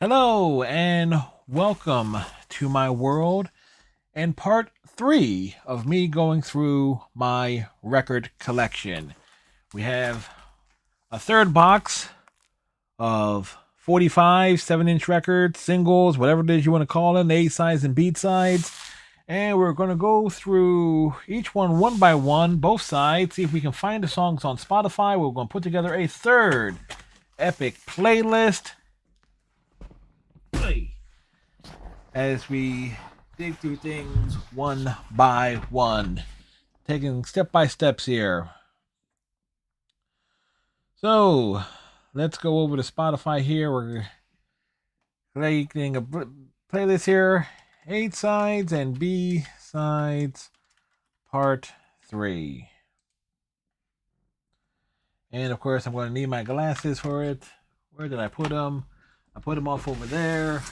Hello and welcome to my world and part three of me going through my record collection. We have a third box of 45 7-inch records, singles, whatever it is you want to call them, A sides and B sides. And we're going to go through each one by one, both sides, see if we can find the songs on Spotify. We're going to put together a third epic playlist as we dig through things one by one, taking step by steps here. So let's go over to Spotify here. We're creating a playlist here, A sides and B sides, part three. And of course, I'm going to need my glasses for it. Where did I put them? I put them off over there.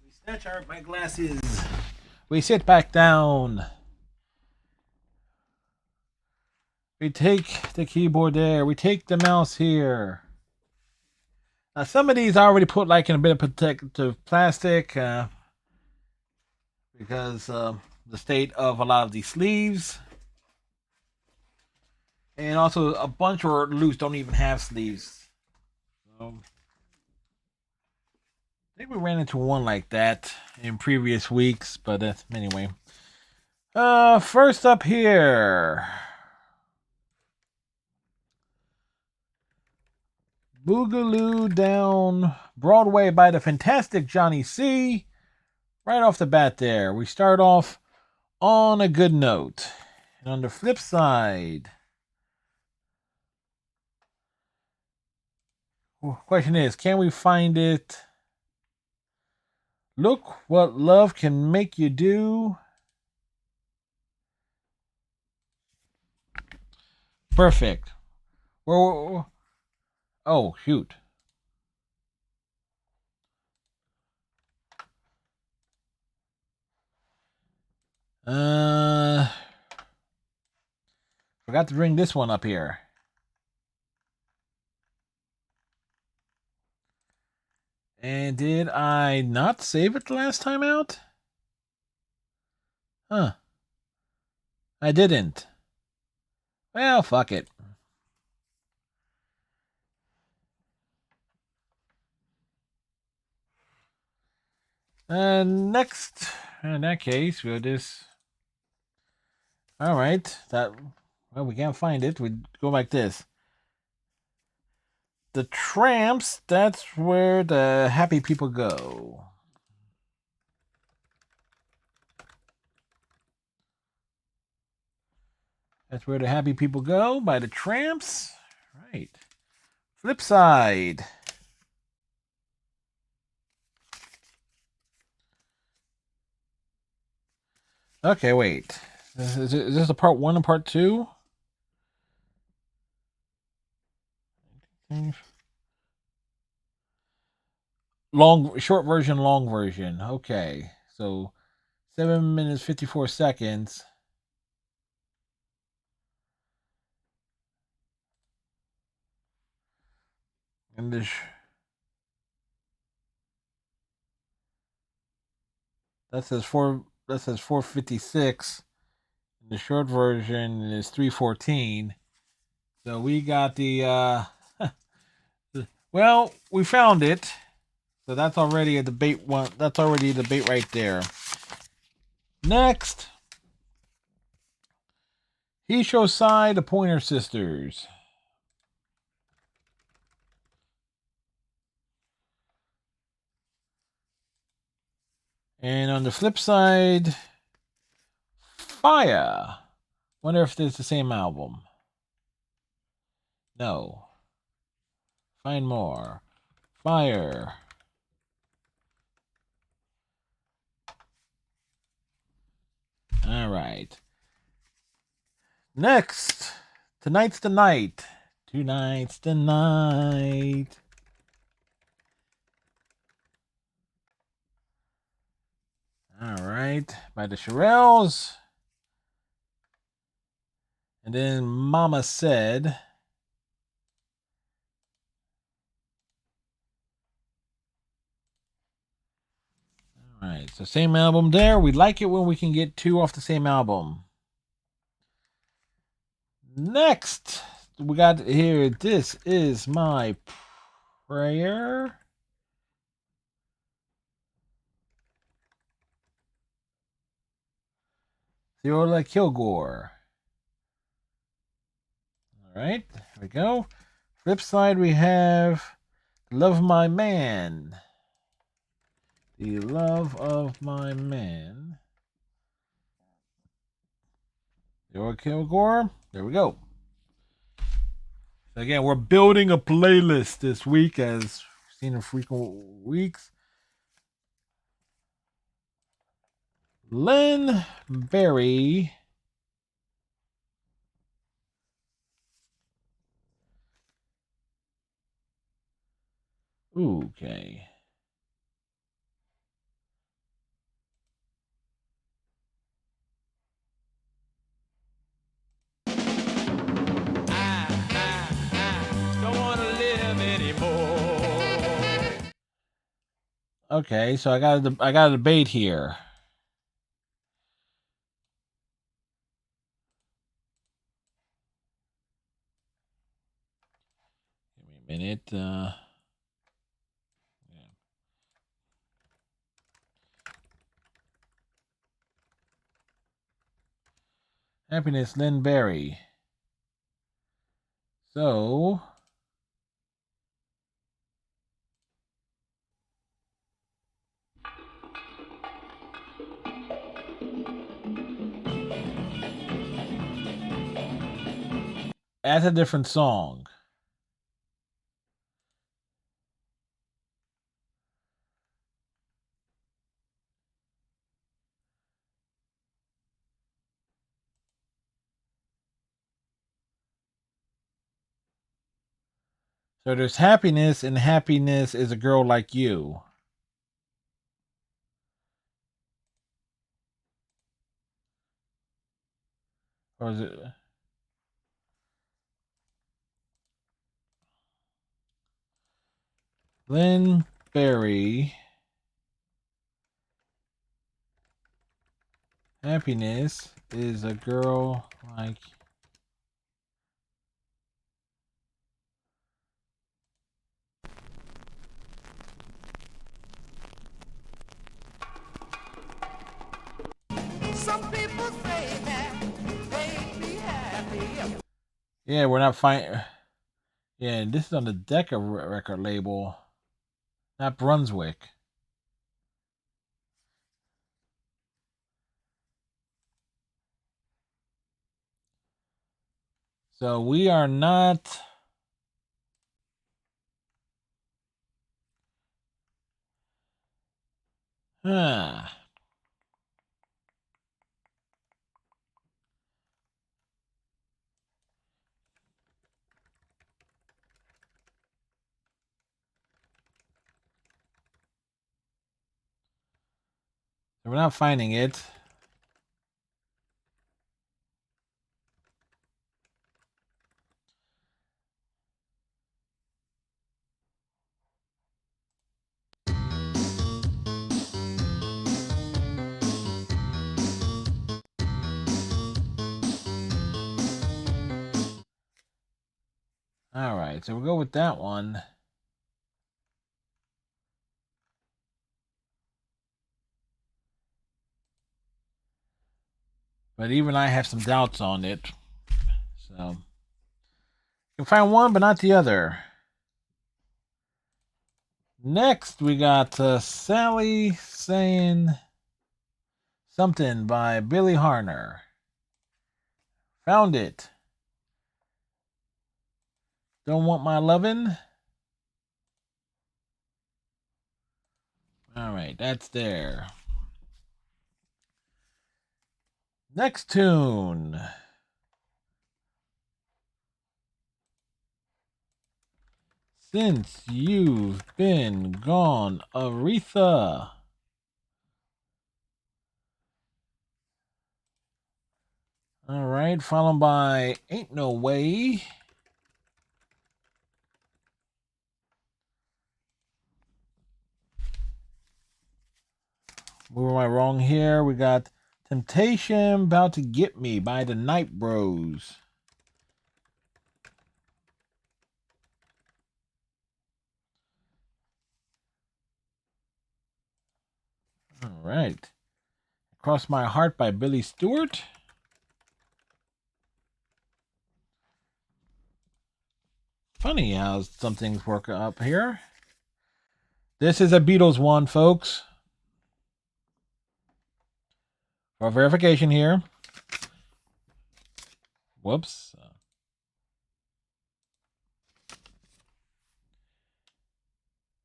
We snatch out my glasses. We sit back down. We take the keyboard there. We take the mouse here. Now, some of these I already put like in a bit of protective plastic because the state of a lot of these sleeves. And also a bunch are loose, don't even have sleeves. So, I think we ran into one like that in previous weeks, but anyway. First up here. Boogaloo Down Broadway by the fantastic Johnny C. Right off the bat there, we start off on a good note. And on the flip side, question is, can we find it? Look what love can make you do. Perfect. Oh, shoot. Forgot to bring this one up here. And did I not save it the last time out? Huh. I didn't. Well, fuck it. Next, in that case, we'll just. All right. Well, we can't find it. We go like this. The Tramps, that's where the happy people go. That's where the happy people go by the Tramps. Right. Flip side. Okay, wait. Is this a part one and part two? Short version, long version. Okay. So 7 minutes 54 seconds. And this that says 456. The short version is 314. So we got the well, we found it. So that's already a debate one. That's already a debate right there. Next, he shows side the Pointer Sisters. And on the flip side, Fire. Wonder if it's the same album. No. Find more. Fire. All right. Next, Tonight's the Night. Tonight's the Night. All right. By the Shirelles. And then Mama Said. Alright, so same album there. We like it when we can get 2 off the same album. Next, we got here, This Is My Prayer. Theola Kilgore. Alright, here we go. Flip side, we have Love of My Man. The Love of My Man. Theola Kilgore. There we go. Again, we're building a playlist this week, as we've seen in frequent weeks. Len Berry. Okay. Don't want to live anymore. Okay, so I got a debate here. Give me a minute. Yeah. Happiness, Lynn Berry. So that's a different song. So there's happiness, and happiness is a girl like you. Or is it Lynn Berry? Happiness is a girl like. Some people say that they be happy. Yeah, we're not fine. Yeah, this is on the Decca record label, not Brunswick. So we are not. Huh. We're not finding it. All right, so we'll go with that one. But even I have some doubts on it. So you can find one, but not the other. Next, we got Sally Saying Something by Billy Harner. Found it. Don't Want My Lovin'? All right, that's there. Next tune. Since You've Been Gone, Aretha. All right, followed by Ain't No Way. Where am I wrong here? We got Temptation About to Get Me by the Night Bros. All right. Cross My Heart by Billy Stewart. Funny how some things work up here. This is a Beatles one, folks. For verification here. Whoops.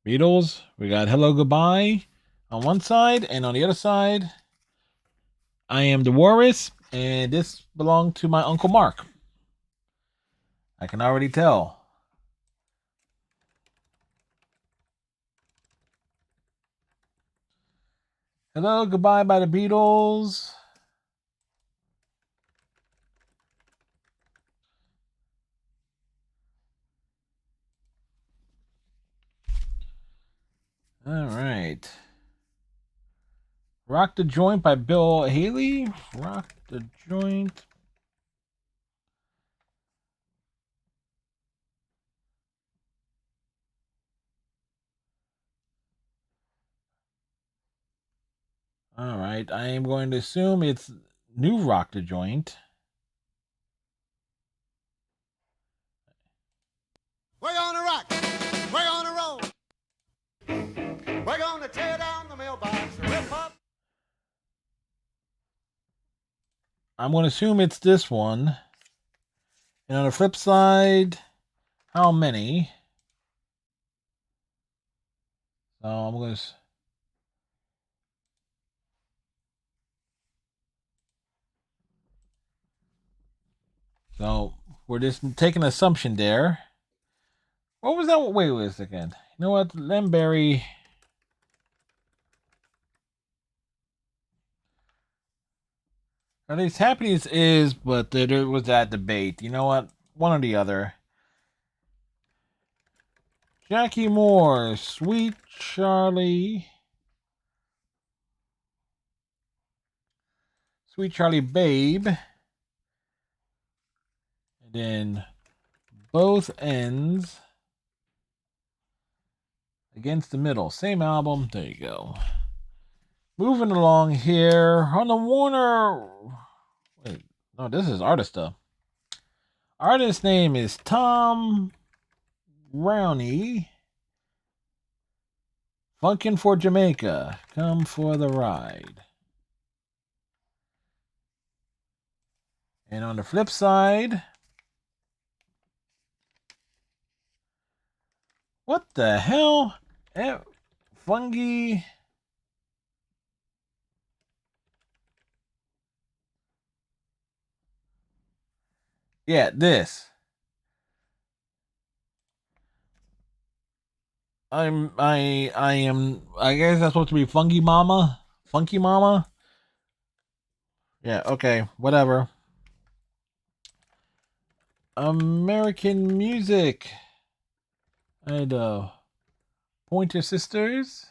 Beatles. We got Hello Goodbye on one side, and on the other side, I Am the Walrus, and this belonged to my Uncle Mark. I can already tell. Hello Goodbye by the Beatles. All right. Rock the Joint by Bill Haley. Rock the Joint. All right. I am going to assume it's New Rock the Joint. We're gonna rock. We're gonna roll. We're gonna tear down the mailbox, rip up. I'm going to assume it's this one. And on the flip side, how many? So I'm going to. So we're just taking an assumption there. What was that? Wait a second. You know what? Lemberry. At least Happiness is, but there was that debate. You know what? One or the other. Jackie Moore, Sweet Charlie. Sweet Charlie Babe. And then Both Ends Against the Middle. Same album. There you go. Moving along here. On the Warner. Wait. No, this is artist stuff. Artist name is Tom Rowney. Funkin' for Jamaica. Come for the ride. And on the flip side, what the hell? Fungi. Yeah, this. I guess that's supposed to be Funky Mama? Funky Mama? Yeah, okay, whatever. American Music. And Pointer Sisters.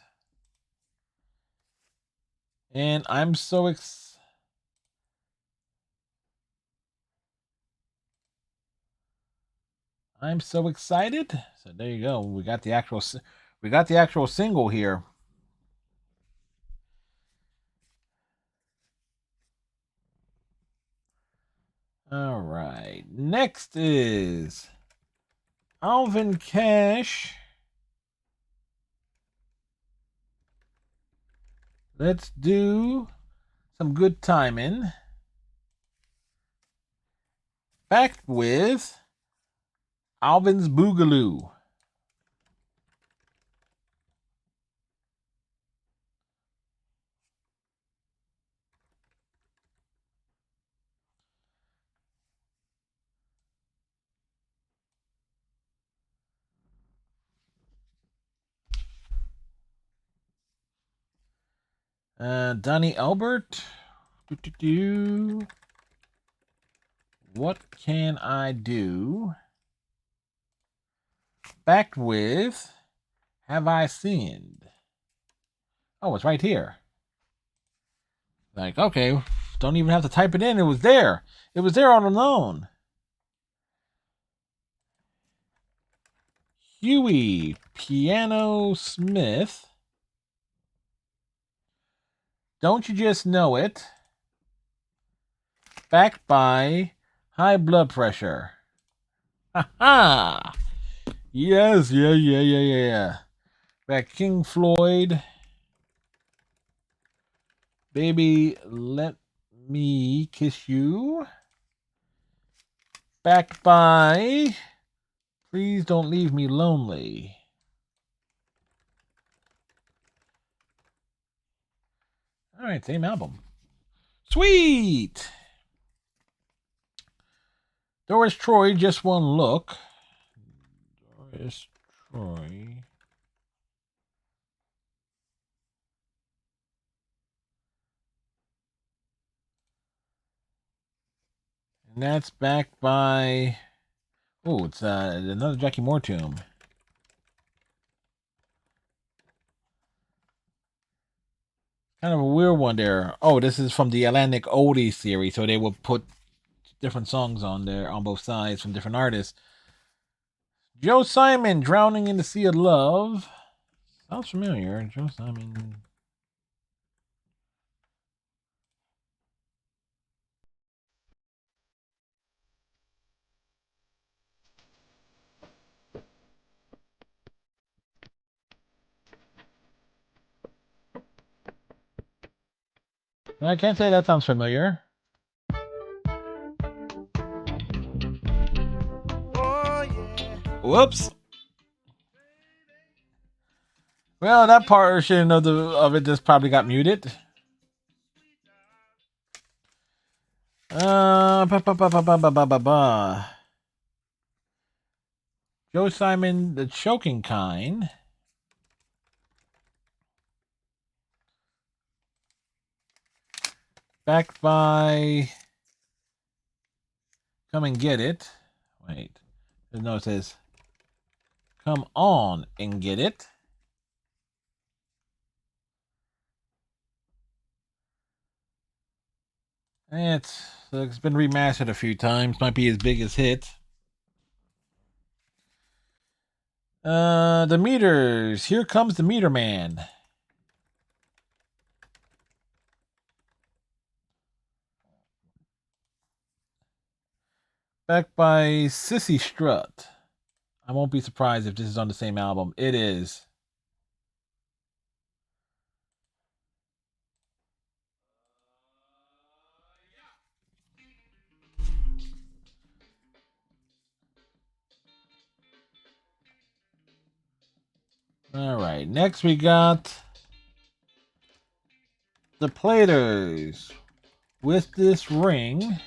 And I'm so excited. So there you go. We got the actual single here. All right. Next is Alvin Cash. Let's do some good timing. Back with Alvin's Boogaloo. Donnie Elbert. What can I do? Back with Have I Sinned? Oh, it's right here. Like, okay, don't even have to type it in. It was there. It was there all alone. Huey Piano Smith. Don't you just know it? Backed by high blood pressure. Ha ha! Yes, yeah. Back King Floyd. Baby, let me kiss you. Backed by Please Don't Leave Me Lonely. All right, same album. Sweet! Doris Troy, Just One Look. Doris Troy. And that's backed by... Oh, it's another Jackie Moore tune. Kind of a weird one there. Oh, this is from the Atlantic Oldies series, so they will put different songs on there on both sides from different artists. Joe Simon, Drowning in the Sea of Love. Sounds familiar. Joe Simon. I can't say that sounds familiar. Oh, yeah. Whoops. Well, that portion of it just probably got muted. Ba, ba, ba, ba, ba, ba, ba, ba, ba. Joe Simon, The Choking Kind. Backed by Come and Get It. Wait. No, it says Come On and Get It. It's been remastered a few times. Might be his biggest hit. The Meters. Here Comes the Meter Man. Backed by Sissy Strut. I won't be surprised if this is on the same album. It is. All right. Next we got the Platers with This Ring.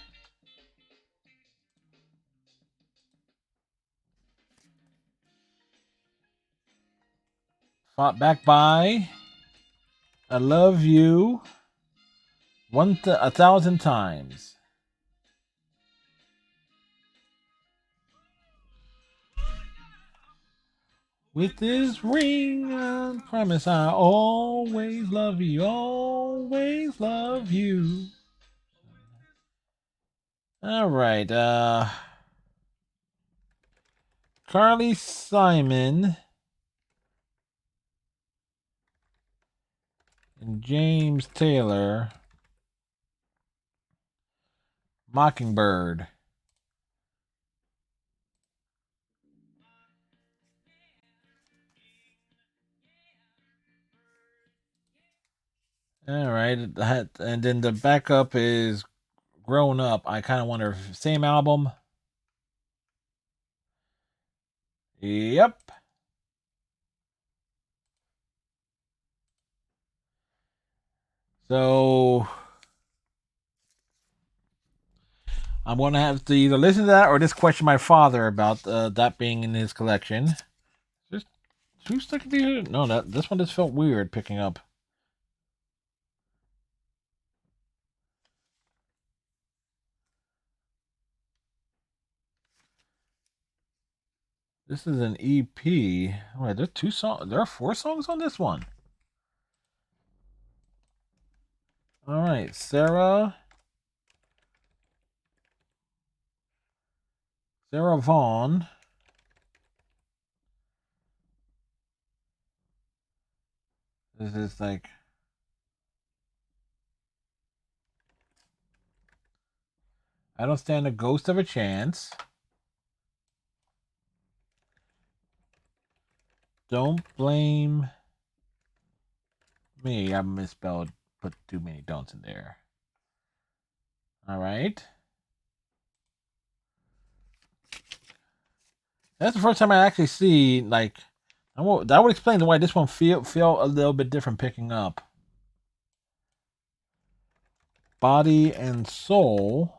Fought back by I Love You 1,000 Times. With this ring, I promise I always love you, always love you. All right, Carly Simon and James Taylor, Mockingbird. All right, and then the backup is Grown Up. I kind of wonder if same album. Yep. So I'm going to have to either listen to that or just question my father about that being in his collection. Just two stuck to be no, this one just felt weird picking up. This is an EP. Wait, there's 2 songs. There are 4 songs on this one. All right, Sarah Vaughan. This is like, I don't stand a ghost of a chance. Don't blame me. I misspelled, put too many don'ts in there. All right. That's the first time I actually see, like, that would explain why this one feel a little bit different picking up. Body and Soul.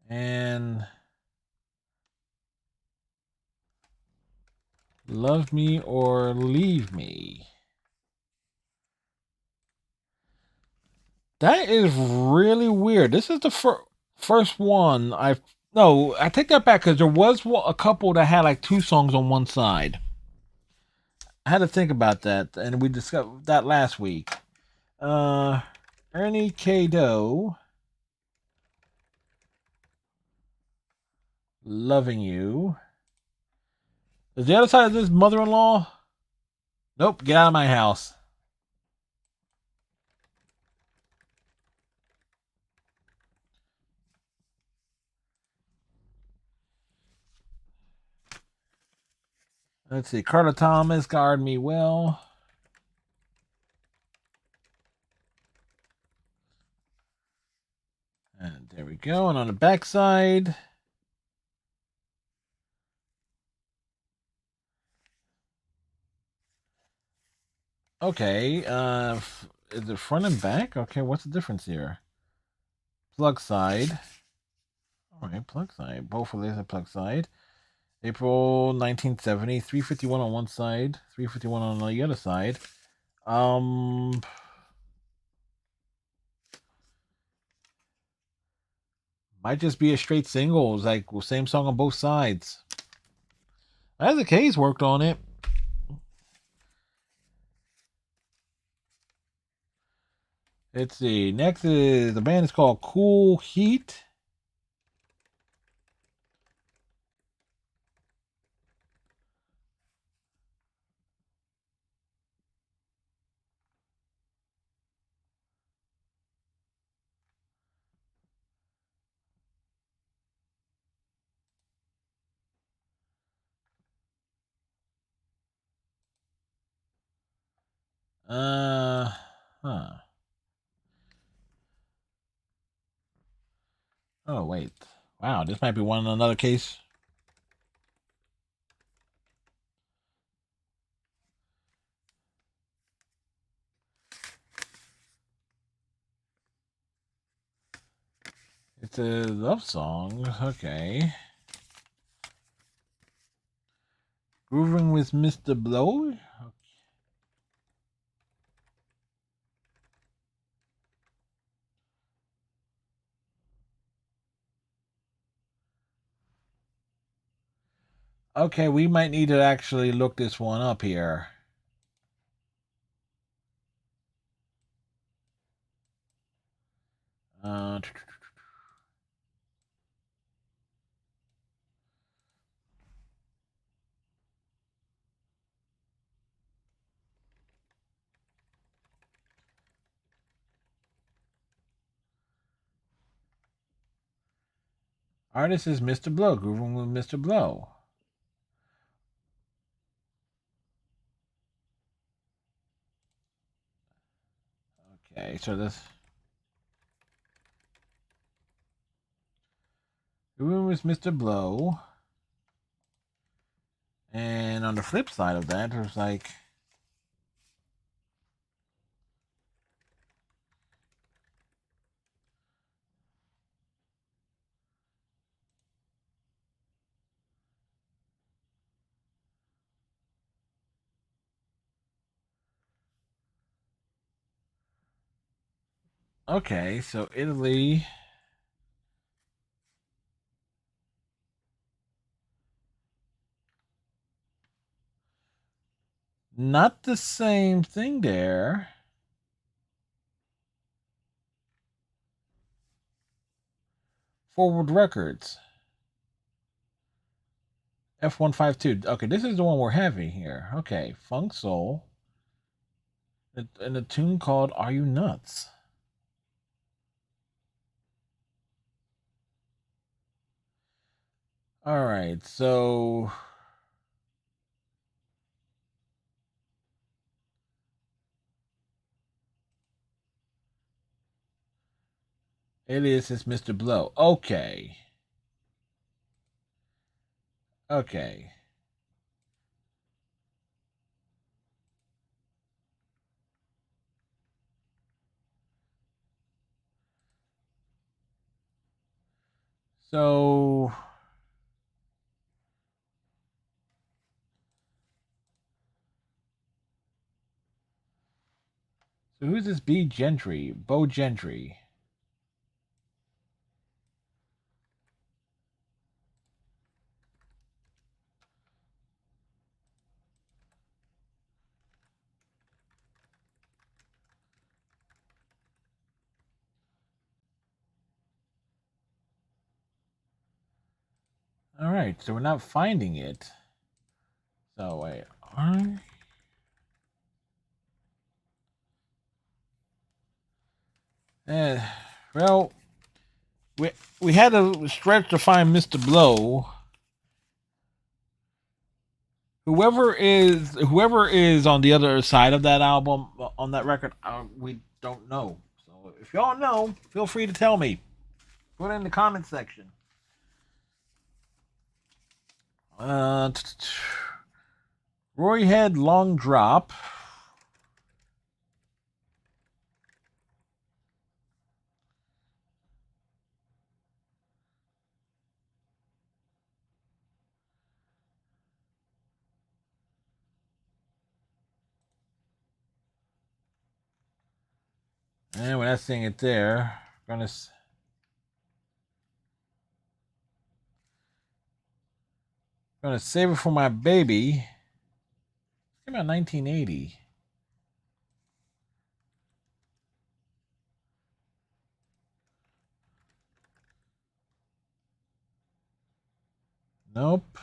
And Love Me or Leave Me. That is really weird. This is the first one I've. No, I take that back because there was a couple that had like two songs on one side. I had to think about that, and we discussed that last week. Uh, Ernie K. Doe, Loving You. Is the other side of this mother-in-law? Nope, get out of my house. Let's see. Carter Thomas, Guard Me Well. And there we go. And on the back side. Okay. Is it front and back? Okay, what's the difference here? Plug side. All right, plug side. Both of these are plug side. April 1970, 351 on one side, 351 on the other side. Might just be a straight single. It's like same song on both sides. As the K's worked on it. Let's see. Next is the band is called Cool Heat. Uh, huh. Oh wait. Wow, this might be one another case. It's a love song. Okay. Grooving with Mr. Blow. Okay, we might need to actually look this one up here. Uh, Artist is Mr. Blow, grooving with Mr. Blow. Okay, so this grooving with Mr. Blow, and on the flip side of that, there's like, okay, so Italy. Not the same thing there. Forward Records. F152. Okay, this is the one we're having here. Okay, Funk Soul. And a tune called Are You Nuts? All right, so it's Mr. Blow. Okay. Okay. So who's this B Gentry? Bo Gentry. All right, so we're not finding it. So wait, eh, well, we had a stretch to find Mr. Blow. Whoever is on the other side of that album on that record, we don't know. So if y'all know, feel free to tell me. Put it in the comment section. Uh, Roy Head Long Drop. And we're not seeing it there. Gonna save it for my baby. Came out 1980. Nope.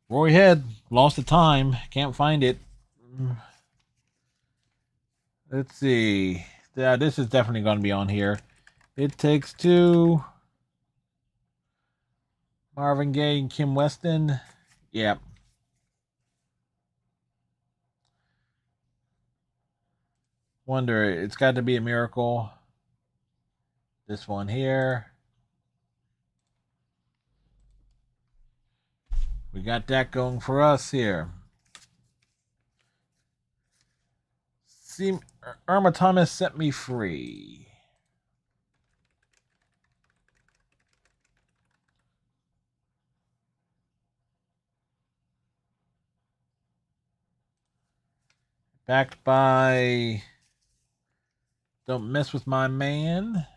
Roy Head lost the time. Can't find it. Let's see. Yeah, this is definitely going to be on here. It Takes Two. Marvin Gaye and Kim Weston. Yep. Wonder, it's got to be a miracle. This one here. We got that going for us here. See, Irma Thomas Set Me Free. Backed by Don't Mess With My Man.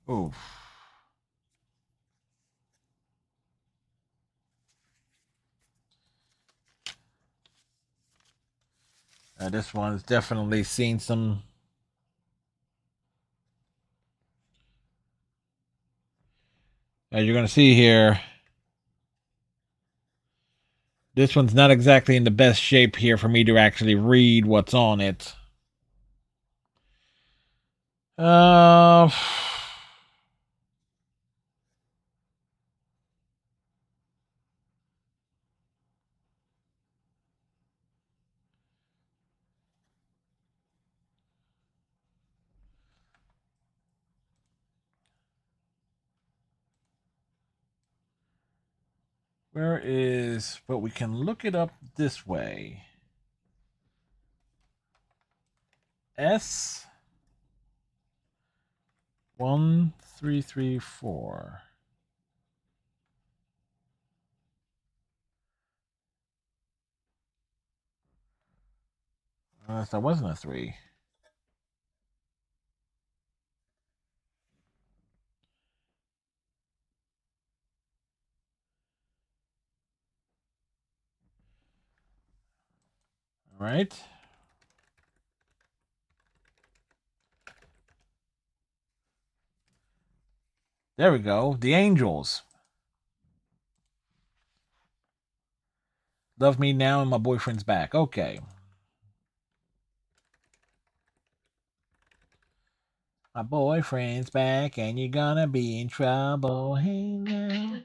Oof. This one's definitely seen some. As you're going to see here, this one's not exactly in the best shape here for me to actually read what's on it. Uh, where is. But we can look it up this way. S 1334. Unless that wasn't a 3. All right. There we go. The Angels. Love Me Now and My Boyfriend's Back. Okay. My boyfriend's back and you're gonna be in trouble. Hey now.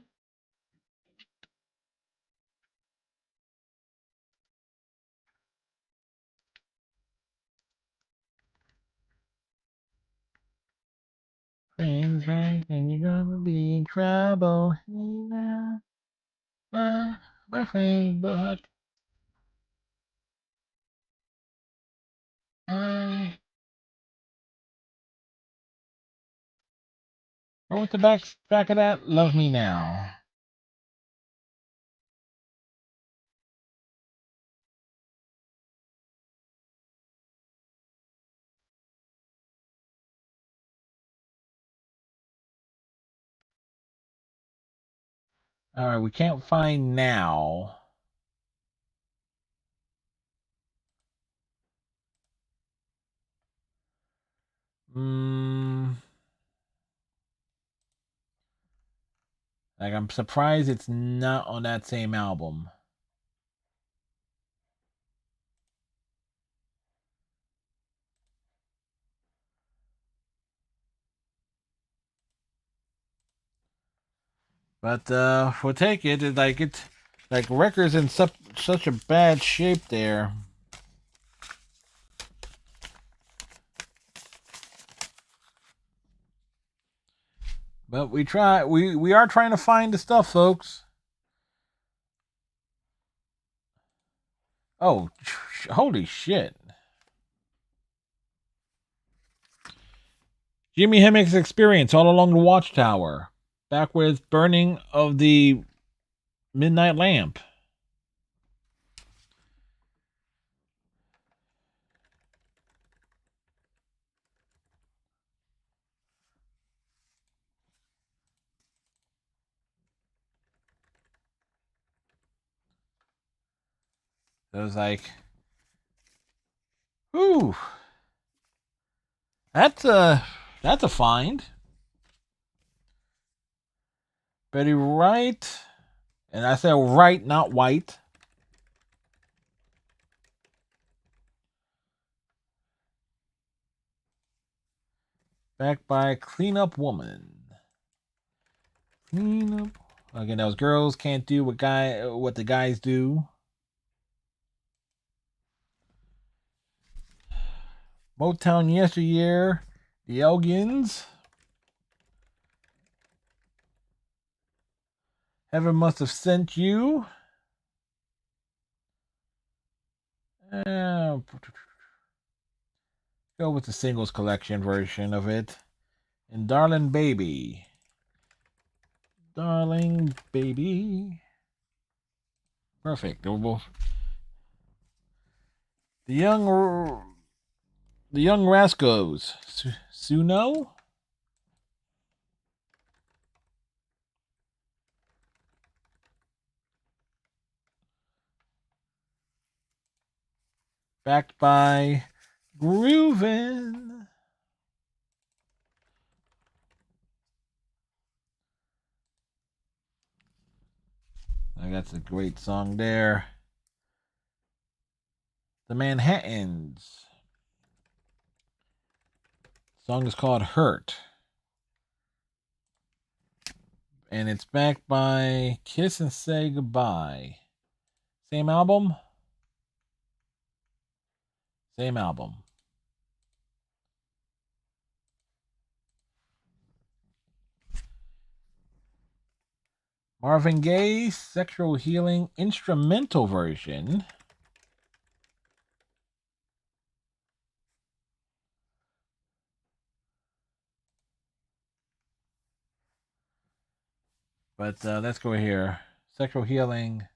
Friends back and you're gonna be in trouble. Hey now. My boyfriend's back. What was the back of that? Love Me Now. All right, we can't find Now. Hmm. Like, I'm surprised it's not on that same album. But we'll take it. It's like records in such a bad shape there. But we try. We are trying to find the stuff, folks. Oh, holy shit! Jimi Hendrix Experience, All Along the Watchtower, back with Burning of the Midnight Lamp. It was like, ooh, that's a find. Betty Wright, and I said right, not white. Backed by Clean Up Woman. Clean Up. Again, those girls can't do what the guys do. Motown Yesteryear, The Elgins. Heaven Must Have Sent You. Uh, Go with the singles collection version of it. And Darling Baby. Darling Baby. Perfect. The young Rascals. Suno. Backed by Groovin'. That's a great song there. The Manhattans. Song is called Hurt. And it's backed by Kiss and Say Goodbye. Same album? Same album. Marvin Gaye, Sexual Healing instrumental version. But let's go here. Sexual Healing,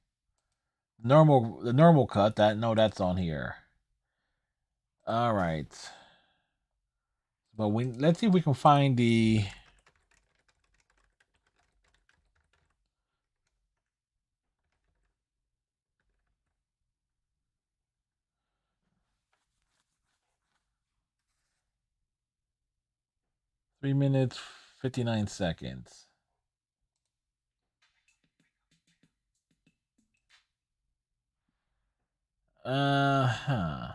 the normal cut. That's on here. All right. But let's see if we can find the. (3 minutes 59 seconds). Huh.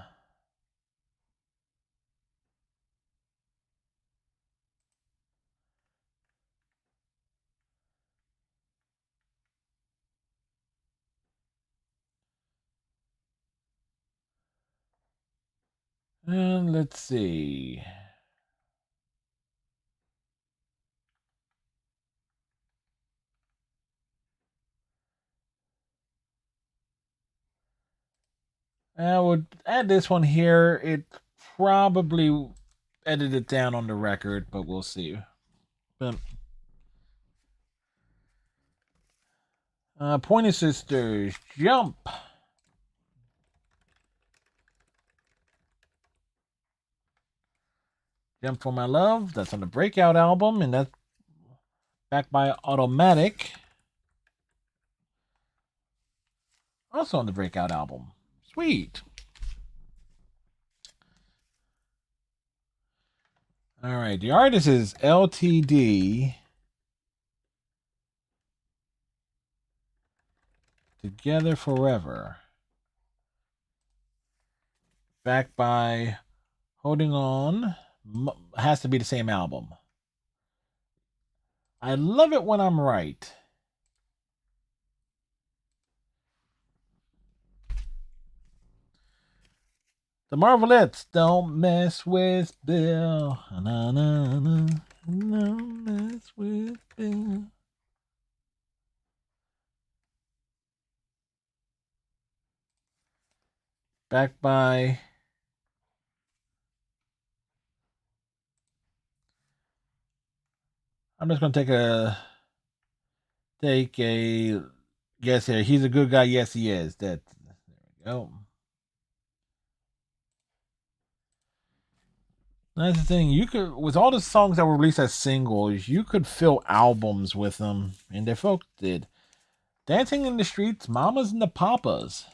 And let's see. I would add this one here. It probably edited down on the record, but we'll see. But Pointer Sisters, Jump. Jump for My Love. That's on the Breakout album, and that's backed by Automatic. Also on the Breakout album. Sweet. All right. The artist is LTD. Together Forever. Backed by Holding On. Has to be the same album. I love it when I'm right. The Marvelettes, Don't Mess with Bill. Na, na, na. Don't mess with Bill. Backed by I'm just gonna take a guess here. He's a good guy. Yes, he is. There we go. That's the thing. You could, with all the songs that were released as singles, you could fill albums with them, and the folks did. Dancing in the Streets, Mamas and the Papas.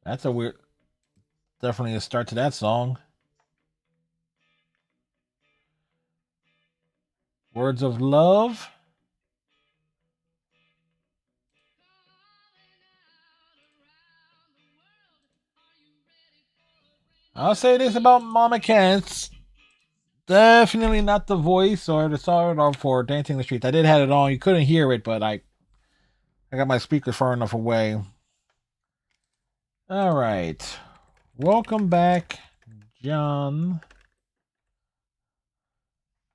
That's a weird, definitely a start to that song. Words of Love. I'll say this about Mama Cats. Definitely not the voice or the song or for Dancing in the Streets. I did have it on. You couldn't hear it, but I got my speakers far enough away. All right. Welcome back, John.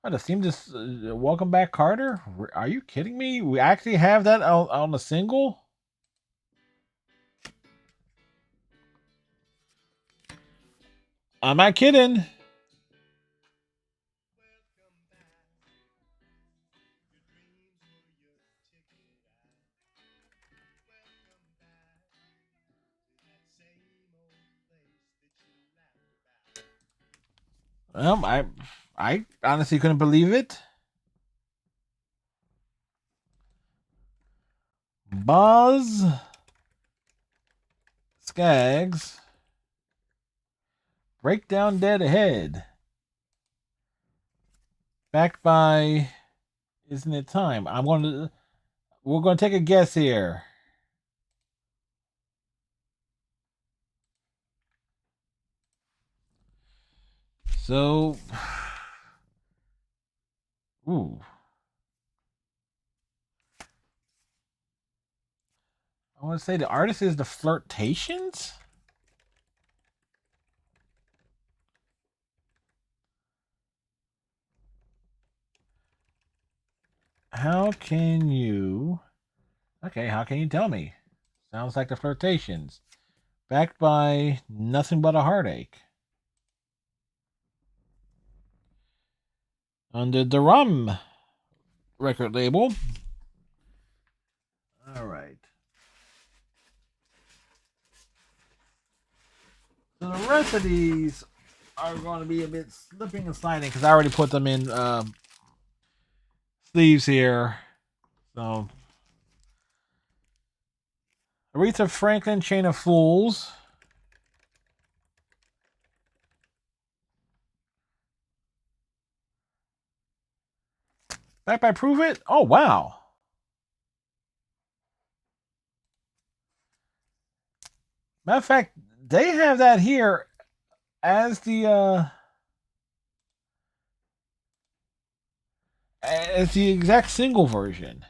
What, it seemed just welcome back, Carter. Are you kidding me? We actually have that on a single. I'm not kidding. I honestly couldn't believe it. Buzz Skaggs. Breakdown Dead Ahead. Backed by Isn't It Time? We're gonna take a guess here. So ooh. I want to say the artist is the Flirtations. How can you? Okay, how can you tell me? Sounds like the Flirtations. Backed by Nothing But a Heartache. Under the Rum record label. All right. So the rest of these are going to be a bit slipping and sliding because I already put them in sleeves here. So Aretha Franklin, Chain of Fools. Back by Prove It. Oh wow. Matter of fact, they have that here as the exact single version.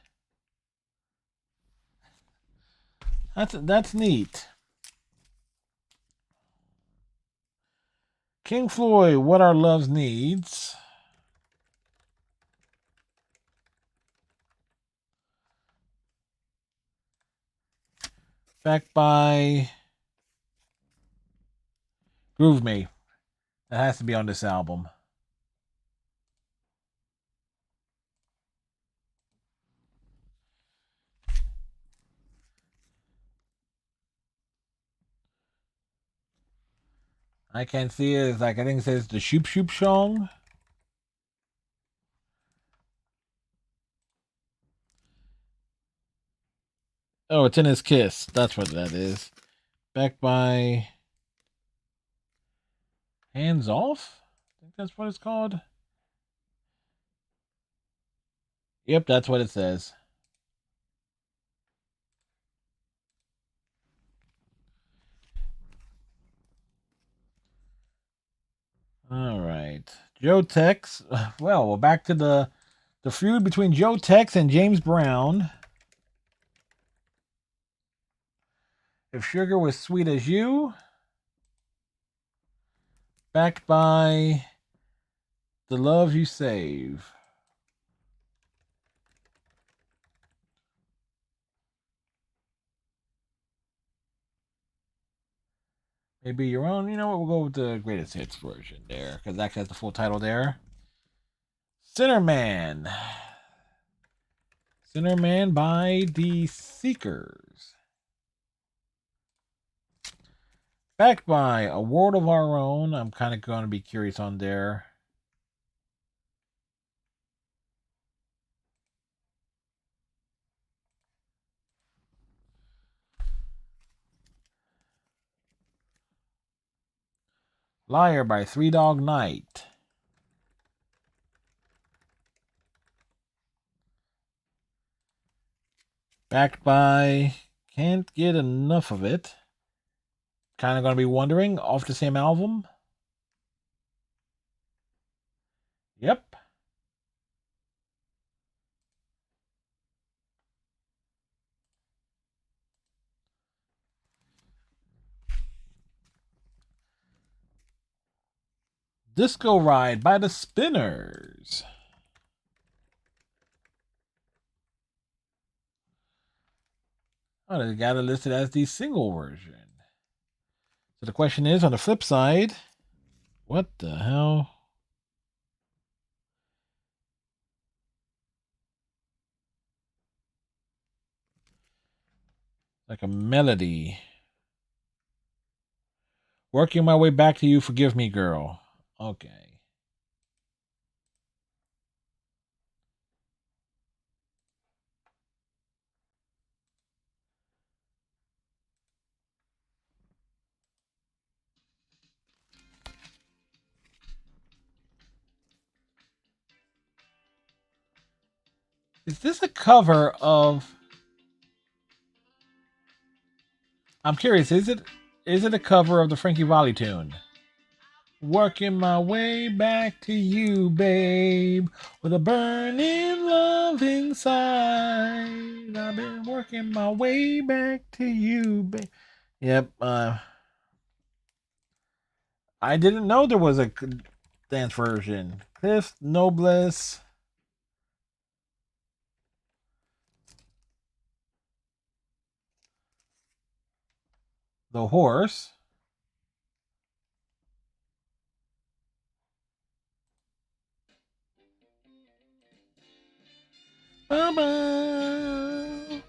That's neat. King Floyd, What Our Love Needs. Backed by Groove Me. That has to be on this album. I can't see it. It's like I think it says the Shoop Shoop Song. Oh, it's in his kiss. That's what that is. Backed by Hands Off? I think that's what it's called. Yep, that's what it says. All right. Joe Tex. Well, we're back to the feud between Joe Tex and James Brown. If Sugar Was Sweet as You. Backed by The Love You Save. Maybe your own. You know what? We'll go with the greatest hits version there because that has the full title there. Sinner Man. Sinner Man by The Seekers. Backed by A World of Our Own. I'm kind of going to be curious on there. Liar by Three Dog Night. Backed by Can't Get Enough of It. Kind of going to be wondering, off the same album? Yep. Disco Ride by the Spinners. Oh, they got it listed as the single version. So the question is, on the flip side, what the hell? Like a melody. Working my way back to you, forgive me, girl. Okay. Is this a cover of? I'm curious. Is it a cover of the Frankie Valli tune? Working my way back to you, babe, with a burning love inside. I've been working my way back to you, babe. Yep. I didn't know there was a dance version. Cliff Noblesse. the horse. Ba-ba,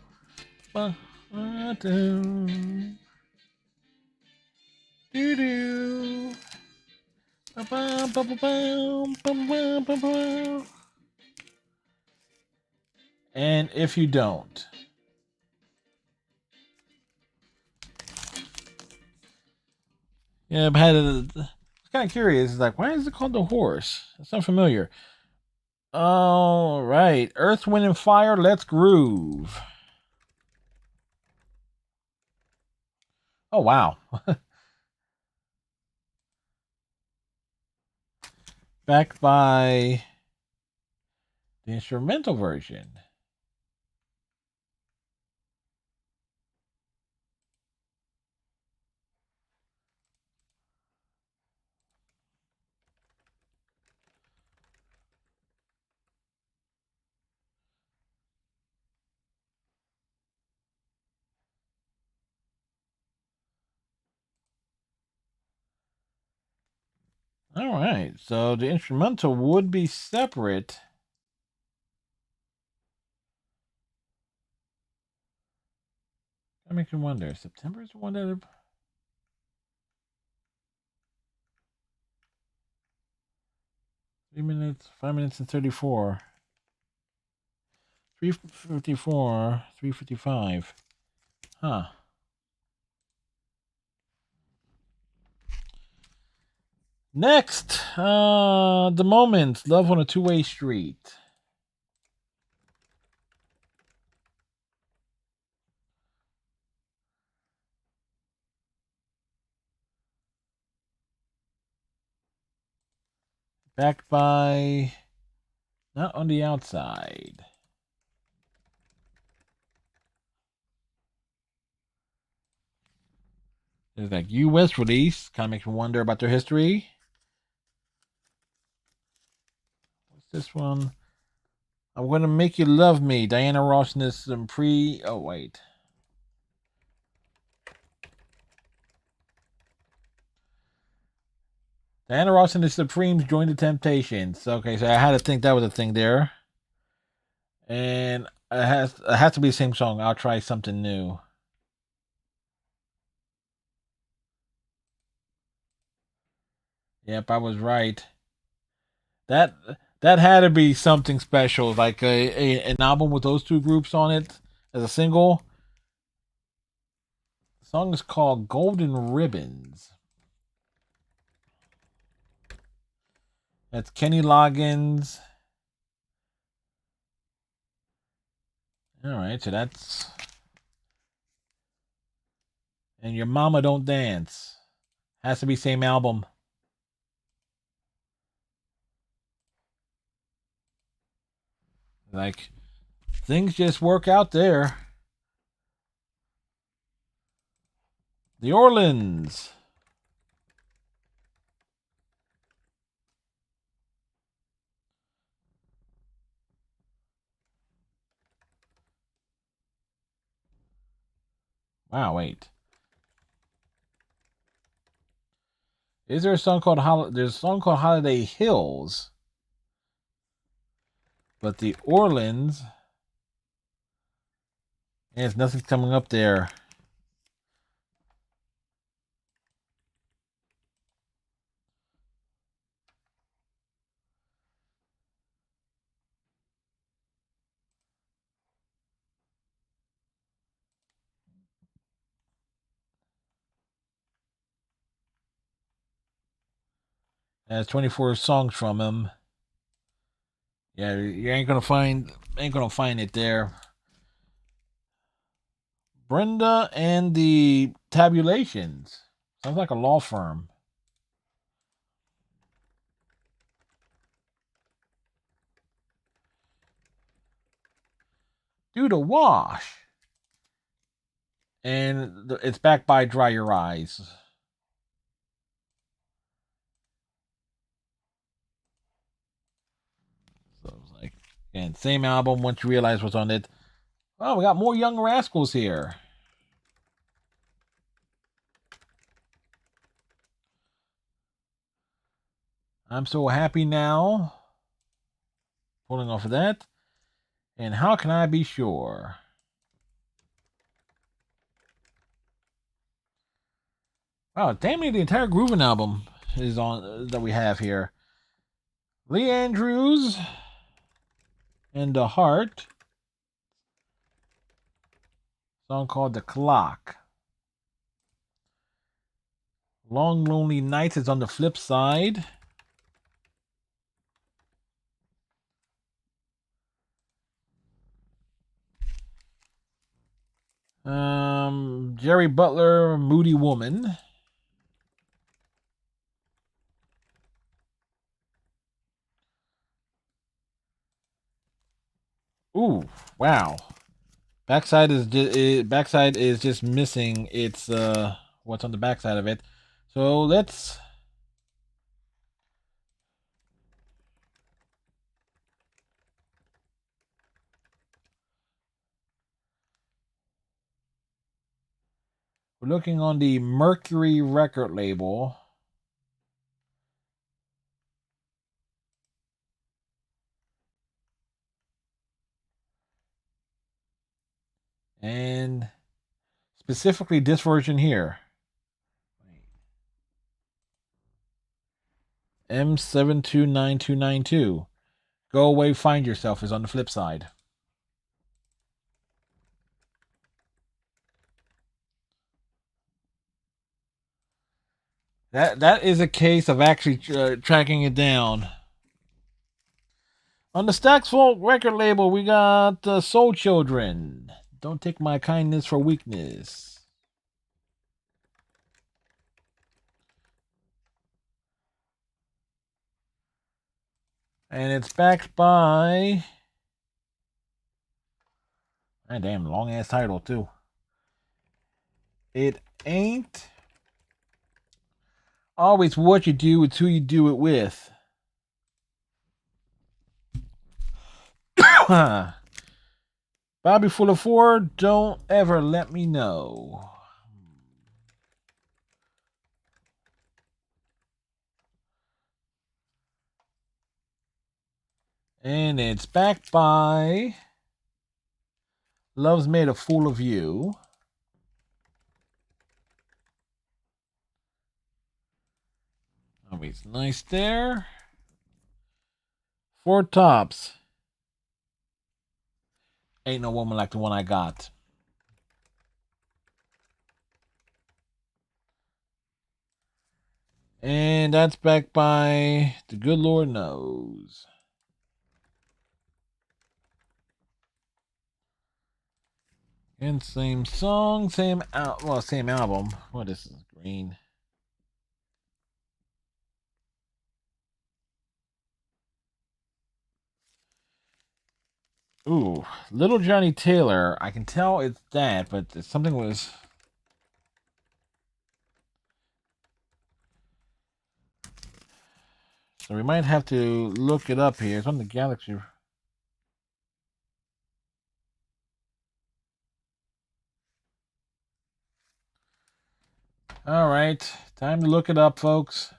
ba-da, doo-doo. Ba-ba, ba-ba-ba, ba-ba, ba-ba. And if you don't. Yeah, I've had a. It's kind of curious. It's like, why is it called the horse? It's not familiar. All right. Earth, Wind, and Fire, let's groove. Oh, wow. Backed by the instrumental version. All right. So the instrumental would be separate. That makes me wonder. September is the one that. 3 minutes, 5 minutes, and 34. 354, 355. Huh. Next, The Moment, Love on a Two-Way Street. Backed by Not on the Outside. There's like U.S. release. Kind of makes me wonder about their history. What's this one? I'm Gonna Make You Love Me. Diana Ross and this Oh, wait. Diana Ross and the Supremes joined the Temptations. Okay, so I had to think that was a thing there. And it has to be the same song. I'll Try Something New. Yep, I was right. That that had to be something special, like an album with those two groups on it as a single. The song is called Golden Ribbons. That's Kenny Loggins. All right, so that's And Your Mama Don't Dance. Has to be same album. Like things just work out there. The Orleans. Wow, wait. Is there a song called There's a song called Holiday Hills, but the Orleans, and nothing's coming up there. There's 24 songs from him. Yeah, you ain't gonna find it there. Brenda and the Tabulations. Sounds like a law firm. Do the Wash. And it's backed by Dry Your Eyes. So it's like, again, same album. Once you realize what's on it. Oh, we got more Young Rascals here. I'm so happy now. Pulling off of that. And how can I be sure? Wow, damn near the entire Groovin' album is on that we have here. Lee Andrews and The Heart. Song called The Clock. Long Lonely Nights is on the flip side. Jerry Butler, Moody Woman. Ooh, wow. Backside is just missing its what's on the backside of it. So let's we're looking on the Mercury record label. And specifically this version here. M729292. Go Away Find Yourself is on the flip side. That is a case of actually tracking it down. On the Stax Folk record label, we got Soul Children. Don't take my kindness for weakness. And it's backed by... God damn, long ass title too. It ain't always what you do, it's who you do it with. Bobby Fuller Ford, don't ever let me know. And it's backed by Love's Made a Fool of You. Always nice there. Four Tops. Ain't No Woman Like the One I Got. And that's backed by The Good Lord Knows. And same song, same album. What is this? Green. Ooh, Little Johnny Taylor. I can tell it's that, but something was. So we might have to look it up here. It's on the Galaxy. All right, time to look it up, folks.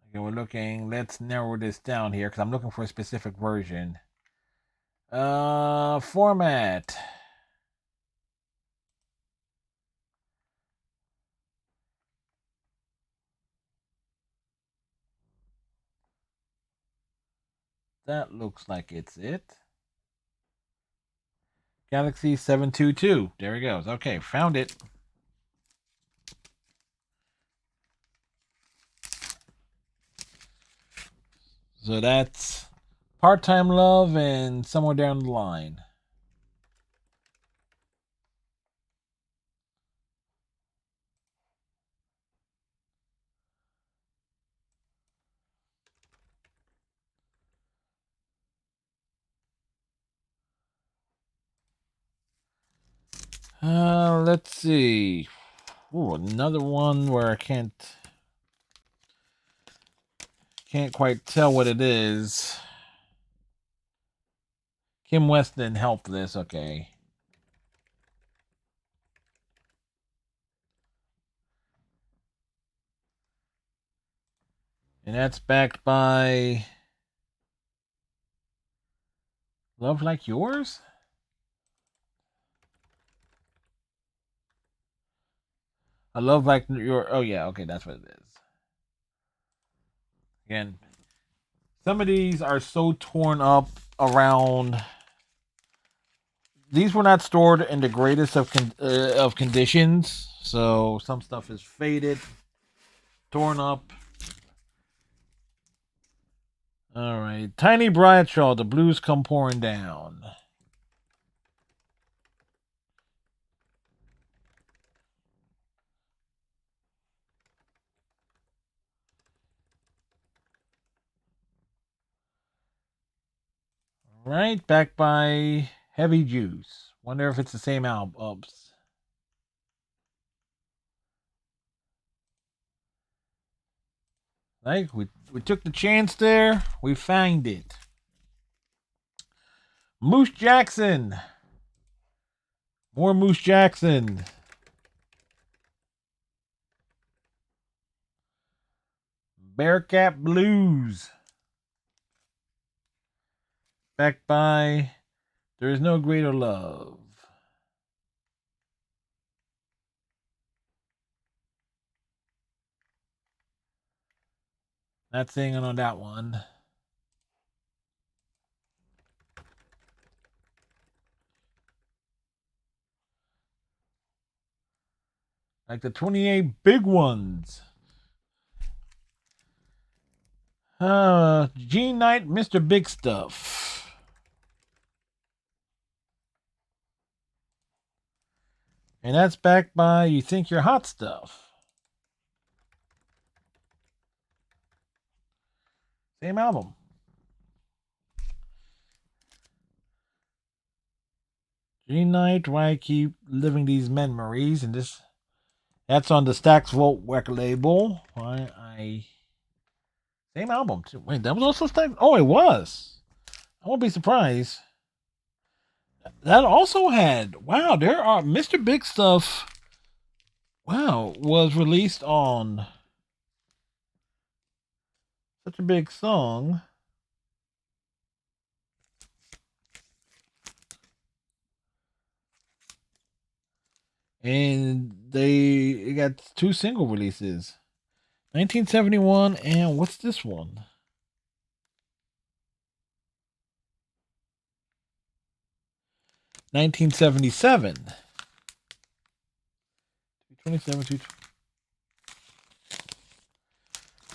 Okay, we're looking. Let's narrow this down here because I'm looking for a specific version. Format. That looks like it's it. Galaxy 722. There he goes. Okay, found it. So that's Part-Time Love and Somewhere Down the Line. Let's see. Ooh, another one where I can't. can't quite tell what it is. Kim West didn't help this. Okay. And that's backed by Love Like Yours? I Love Like Your. Oh, yeah. Okay, that's what it is. Again, some of these are so torn up around. These were not stored in the greatest of conditions. So some stuff is faded, torn up. All right. Tiny Bradshaw, The Blues Come Pouring Down. Right, back by Heavy Juice. Wonder if it's the same album. Like we took the chance there. We found it. Moose Jackson. More Moose Jackson. Bearcat Blues. Back by There Is No Greater Love. Not singing on that one. Like the 28 Big Ones. Gene Knight, Mr. Big Stuff. And that's backed by You Think You're Hot Stuff. Same album. Gene Knight, Why I Keep Living These Memories, and that's on the Stax Volt record label. Same album too. Wait, that was also Stax. Oh, it was. I won't be surprised. That also had there are Mr. Big Stuff. Wow, was released on such a big song. And they got 2 single releases. 1971 and what's this one? 1977. 27.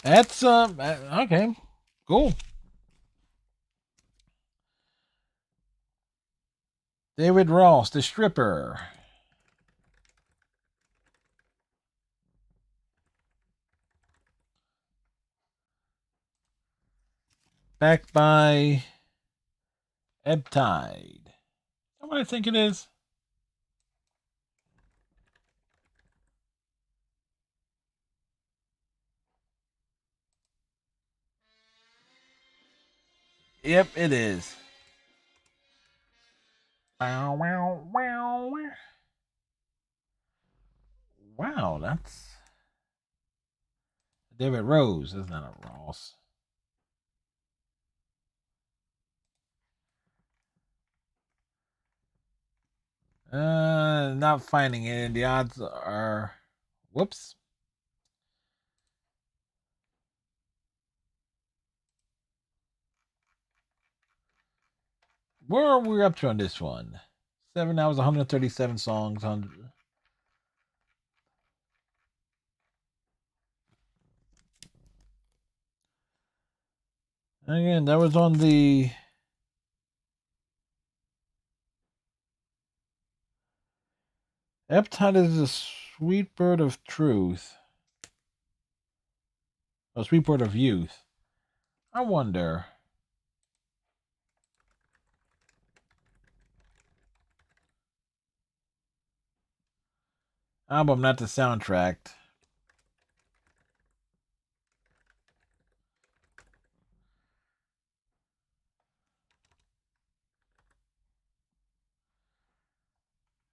That's okay. Cool. David Ross, The Stripper. Backed by Ebb Tide. Is that what I think it is? Yep, it is. Wow, wow, wow. Wow, that's David Rose. That's not a Ross. Not finding it, and the odds are, whoops. Where are we up to on this one? 7 hours, 137 songs. Again, that was on the Eptide is a Sweet Bird of Truth. A Sweet Bird of Youth. I wonder. Album, not the soundtrack.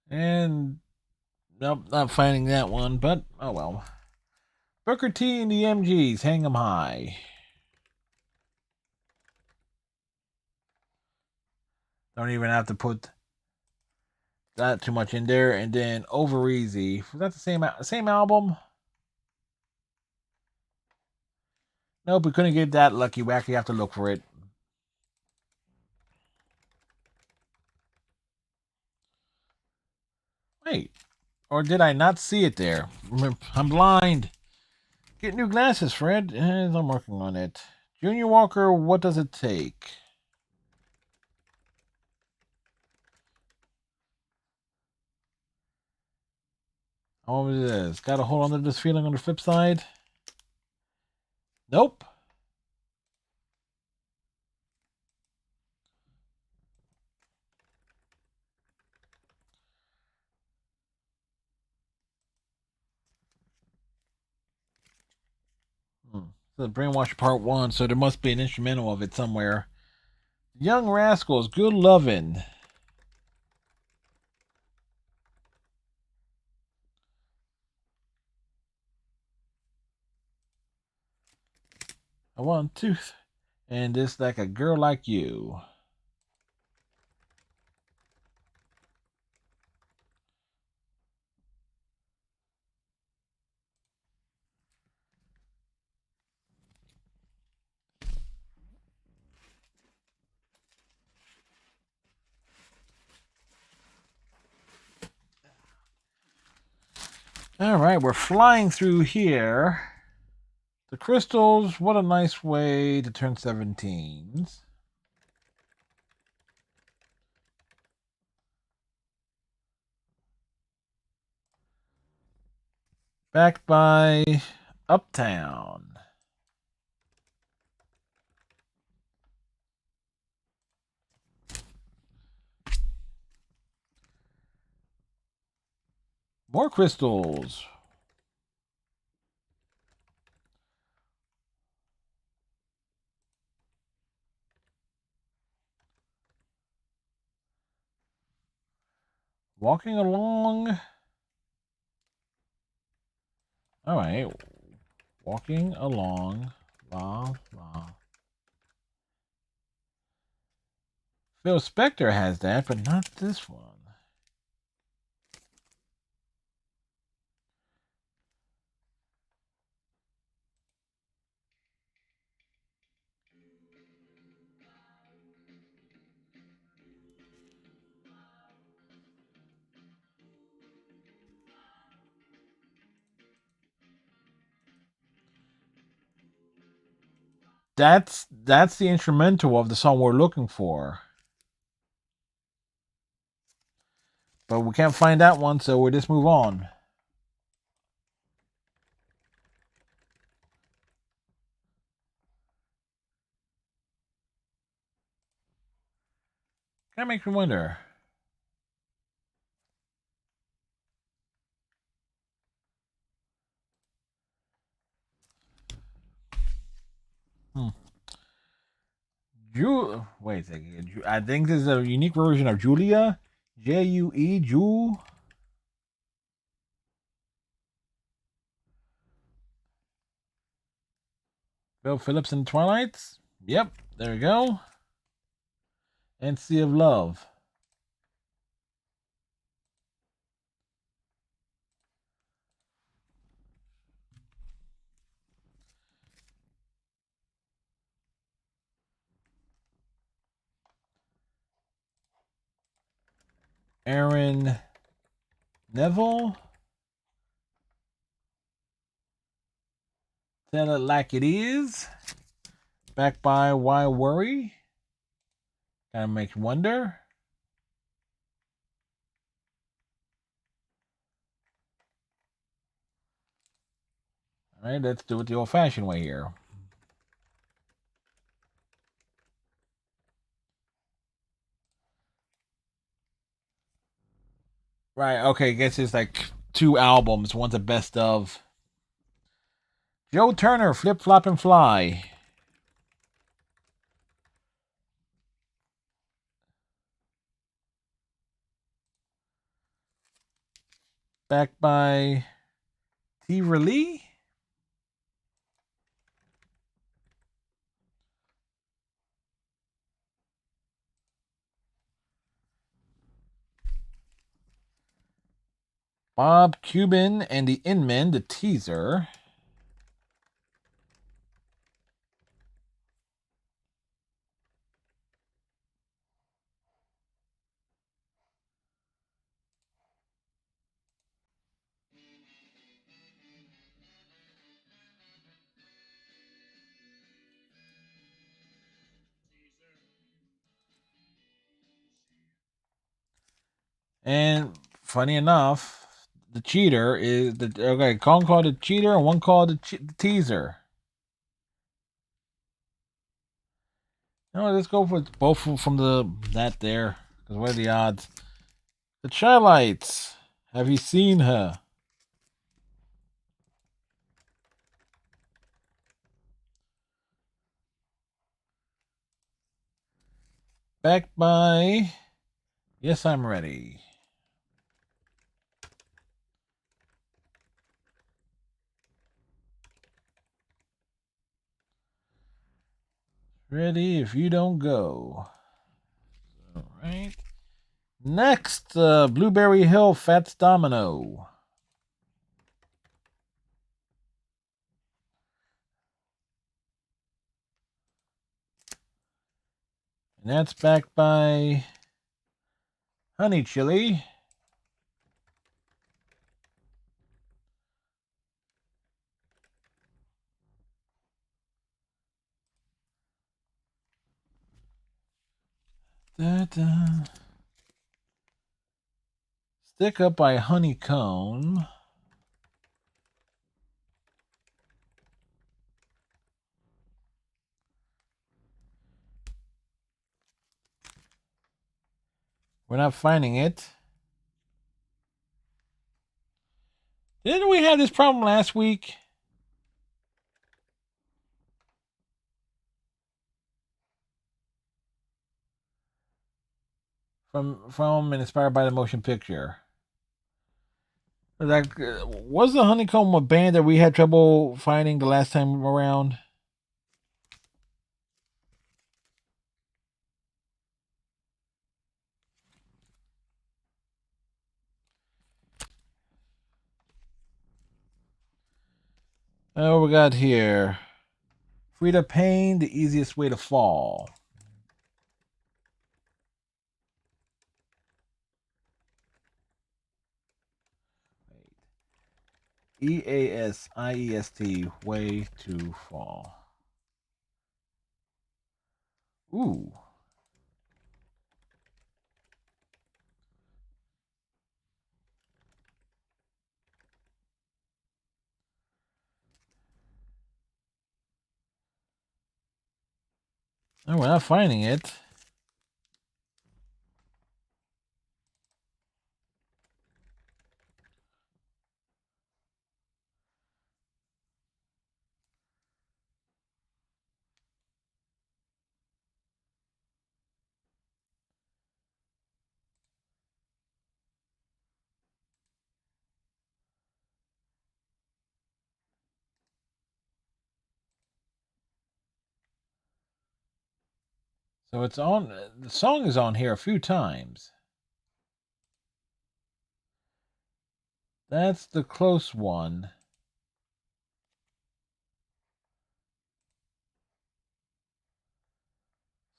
And nope, not finding that one, but oh well. Booker T and the MGs, hang 'em high. Don't even have to put that too much in there. And then Over Easy. Was that the same album? Nope, we couldn't get that lucky. We actually have to look for it. Wait, or did I not see it there? I'm blind. Get new glasses, Fred. I'm working on it. Junior Walker, what does it take? Oh, it is. Got to hold on to this feeling on the flip side. Nope. So Brainwash Part 1, so there must be an instrumental of it somewhere. Young Rascals, Good Lovin'. I want to. And it's like a girl like you. All right, we're flying through here. The crystals, what a nice way to turn 17s. Backed by Uptown. More crystals. Walking along. All right. Walking along. La, la. Phil Spector has that, but not this one. That's the instrumental of the song we're looking for. But we can't find that one, so we'll just move on. That makes me wonder. Wait a second. I think this is a unique version of Julia. Jue, Jewel. Bill Phillips and the Twilights. Yep, there we go. And Sea of Love. Aaron Neville. Tell It Like It Is. Backed by Why Worry. Kind of makes you wonder. All right, let's do it the old-fashioned way here. Right, okay, I guess it's like two albums. One's a best of. Joe Turner, Flip, Flop, and Fly. Backed by T. Lee. Bob Cuban and the Inmen, the teaser. And funny enough, the cheater is the okay. One called the cheater and one called the teaser. No, let's go for both from that there. Because what are the odds? The Chi-Lites. Have you seen her? Backed by. Yes, I'm ready. Ready if you don't go. All right. Next, Blueberry Hill Fats Domino. And that's backed by Honey Chili. Da-da. Stick Up by Honeycomb. We're not finding it. Didn't we have this problem last week? From and inspired by the motion picture. Like, was the Honeycomb a band that we had trouble finding the last time around? Oh, we got here. Frida Payne, The Easiest Way to Fall. EASIEST, Way to Fall. Ooh. Oh, we're not finding it. So it's on. The song is on here a few times. That's the close one.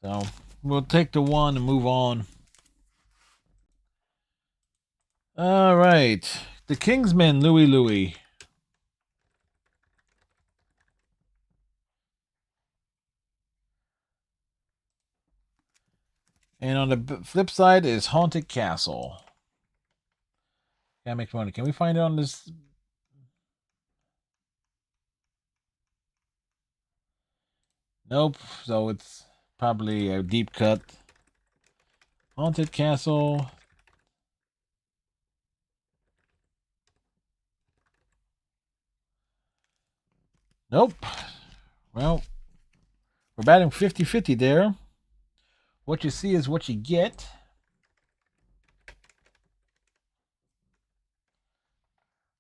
So we'll take the one and move on. All right. The Kingsmen, Louie Louie. And on the flip side is Haunted Castle. Gotta make money. Can we find it on this? Nope. So it's probably a deep cut. Haunted Castle. Nope. Well, we're batting 50-50 there. What you see is what you get.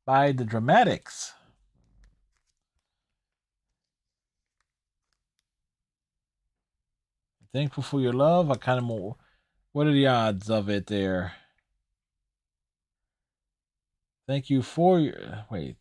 by the Dramatics. Thankful for your love. I kind of more. What are the odds of it there? Thank you for your. Wait.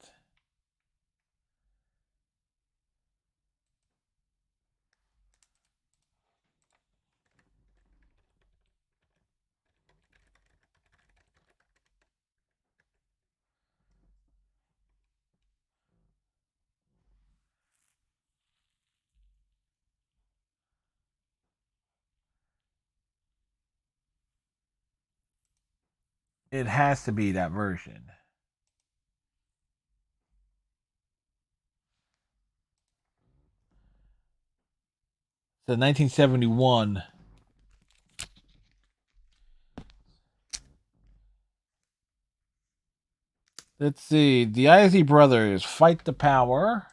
It has to be that version. So 1971. Let's see. The Isley Brothers, Fight the Power.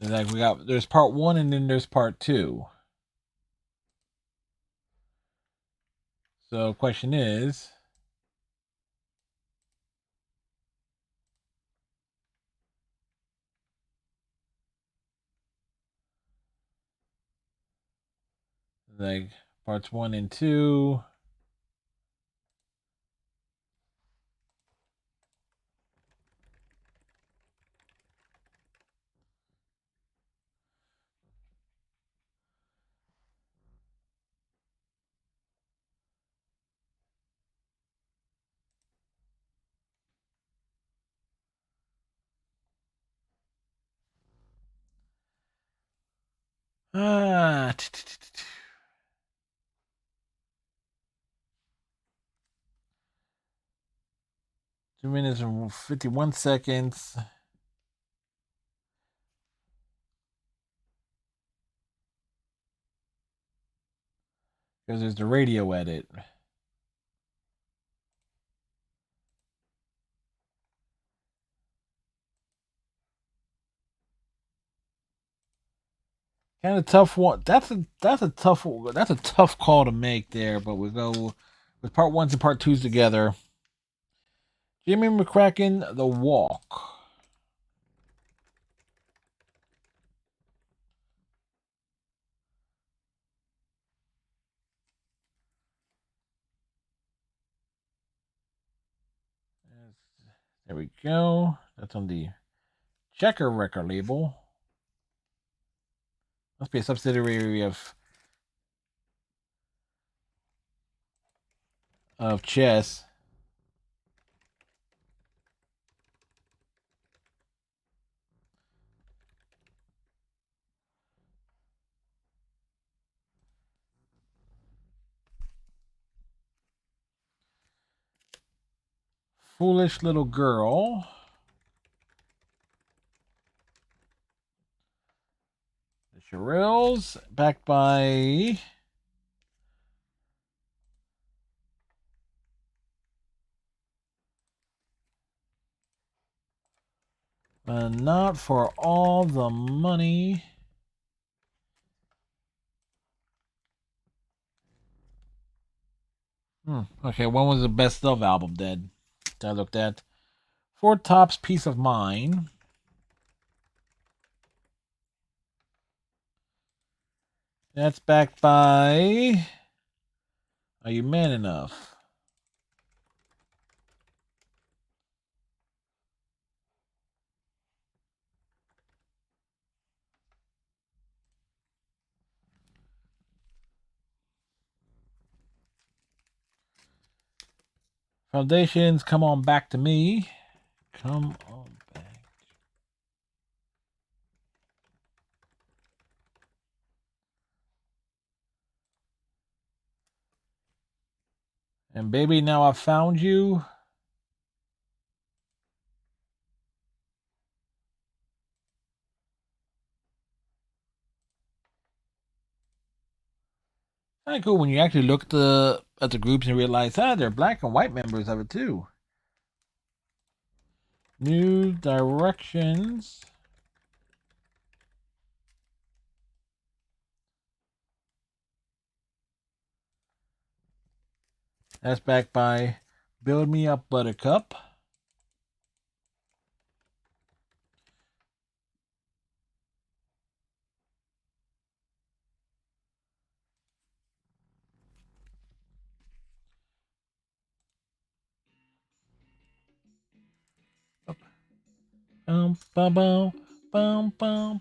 Like there's part one and then there's part two. So question is, like parts one and two. Ah, 2 minutes and 51 seconds. Because there's the radio edit. Kind of tough one. That's a tough call to make there. But we go with part ones and part twos together. Jimmy McCracken, The Walk. There we go. That's on the Checker record label. Must be a subsidiary of Chess. Foolish Little Girl. The Shirelles, backed by Not for All the Money. Okay, when was the best of album then? That I looked at. Four Tops, Peace of Mind. That's backed by Are You Man Enough? Foundations, Come On Back to Me. Come on back. And Baby, Now I Found You. Kind of cool when you actually look at the groups and realize, they're black and white members of it too. New directions. That's backed by Build Me Up Buttercup. Bum bum bum bum bum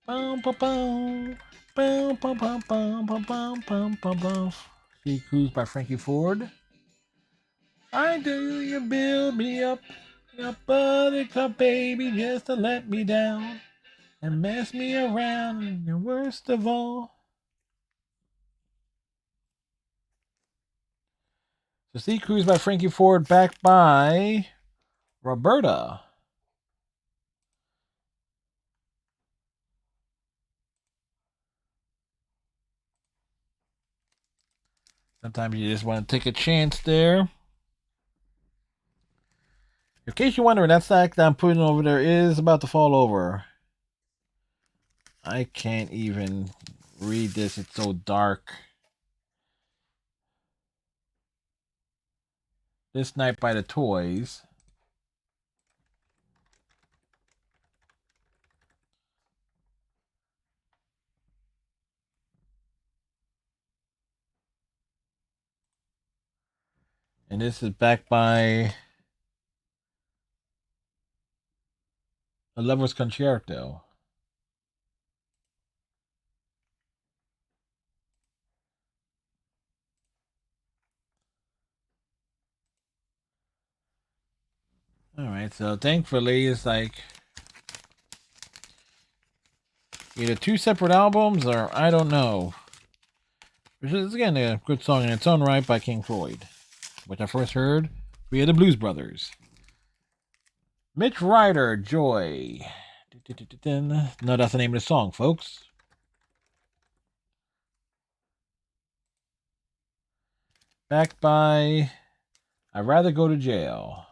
bum bum bum bum bum bum bum bum bum bum bum bum. Sea Cruise by Frankie Ford. I do you build me up, a buttercup baby, just to let me down and mess me around. And the worst of all. So Sea Cruise by Frankie Ford, backed by Roberta. Sometimes you just want to take a chance there. In case you're wondering, that stack that I'm putting over there is about to fall over. I can't even read this. It's so dark. This Night by the Toys. And this is backed by A Lover's Concerto. Alright, so thankfully it's like either two separate albums or I don't know. Which is again a good song in its own right by King Floyd, which I first heard via the Blues Brothers. Mitch Ryder, Joy. No, that's the name of the song, folks. Backed by I'd Rather Go to Jail.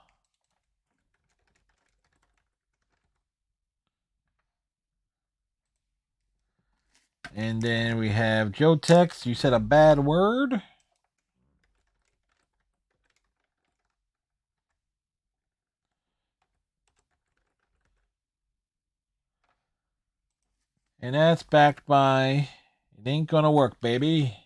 And then we have Joe Tex, You Said a Bad Word. And that's backed by It Ain't Gonna Work, Baby.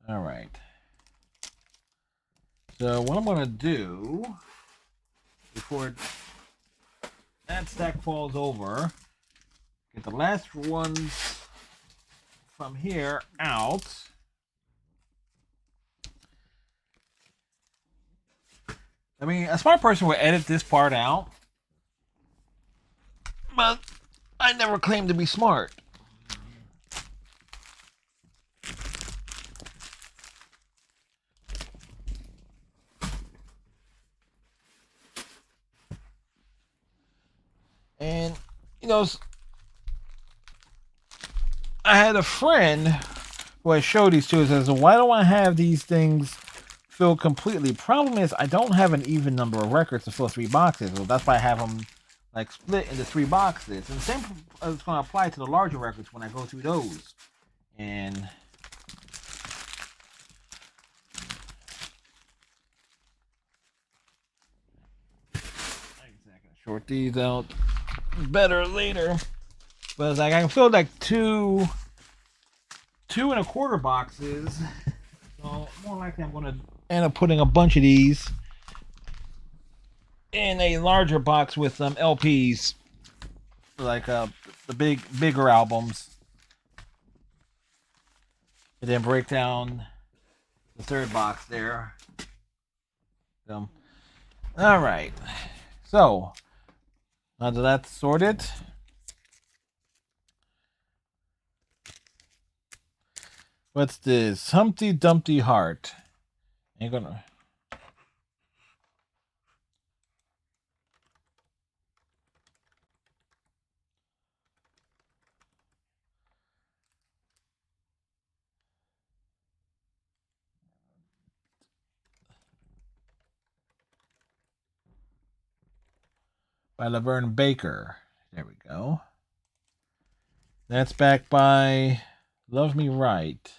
All right. So what I'm going to do before that stack falls over, get the last ones from here out. I mean, a smart person would edit this part out, but I never claimed to be smart. And, you know, I had a friend who I showed these to. Says, why don't I have these things filled completely? Problem is, I don't have an even number of records to fill 3 boxes. So that's why I have them like split into 3 boxes. And the same is going to apply to the larger records when I go through those. And I'm going to short these out better later. But it's like I can fill like two and a quarter boxes. So more likely I'm going to end up putting a bunch of these in a larger box with some LPs, like the bigger albums, and then break down the third box there. All right, so now that that's sorted, what's this? Humpty Dumpty Heart. Ain't gonna. by Laverne Baker. There we go. That's backed by Love Me Right.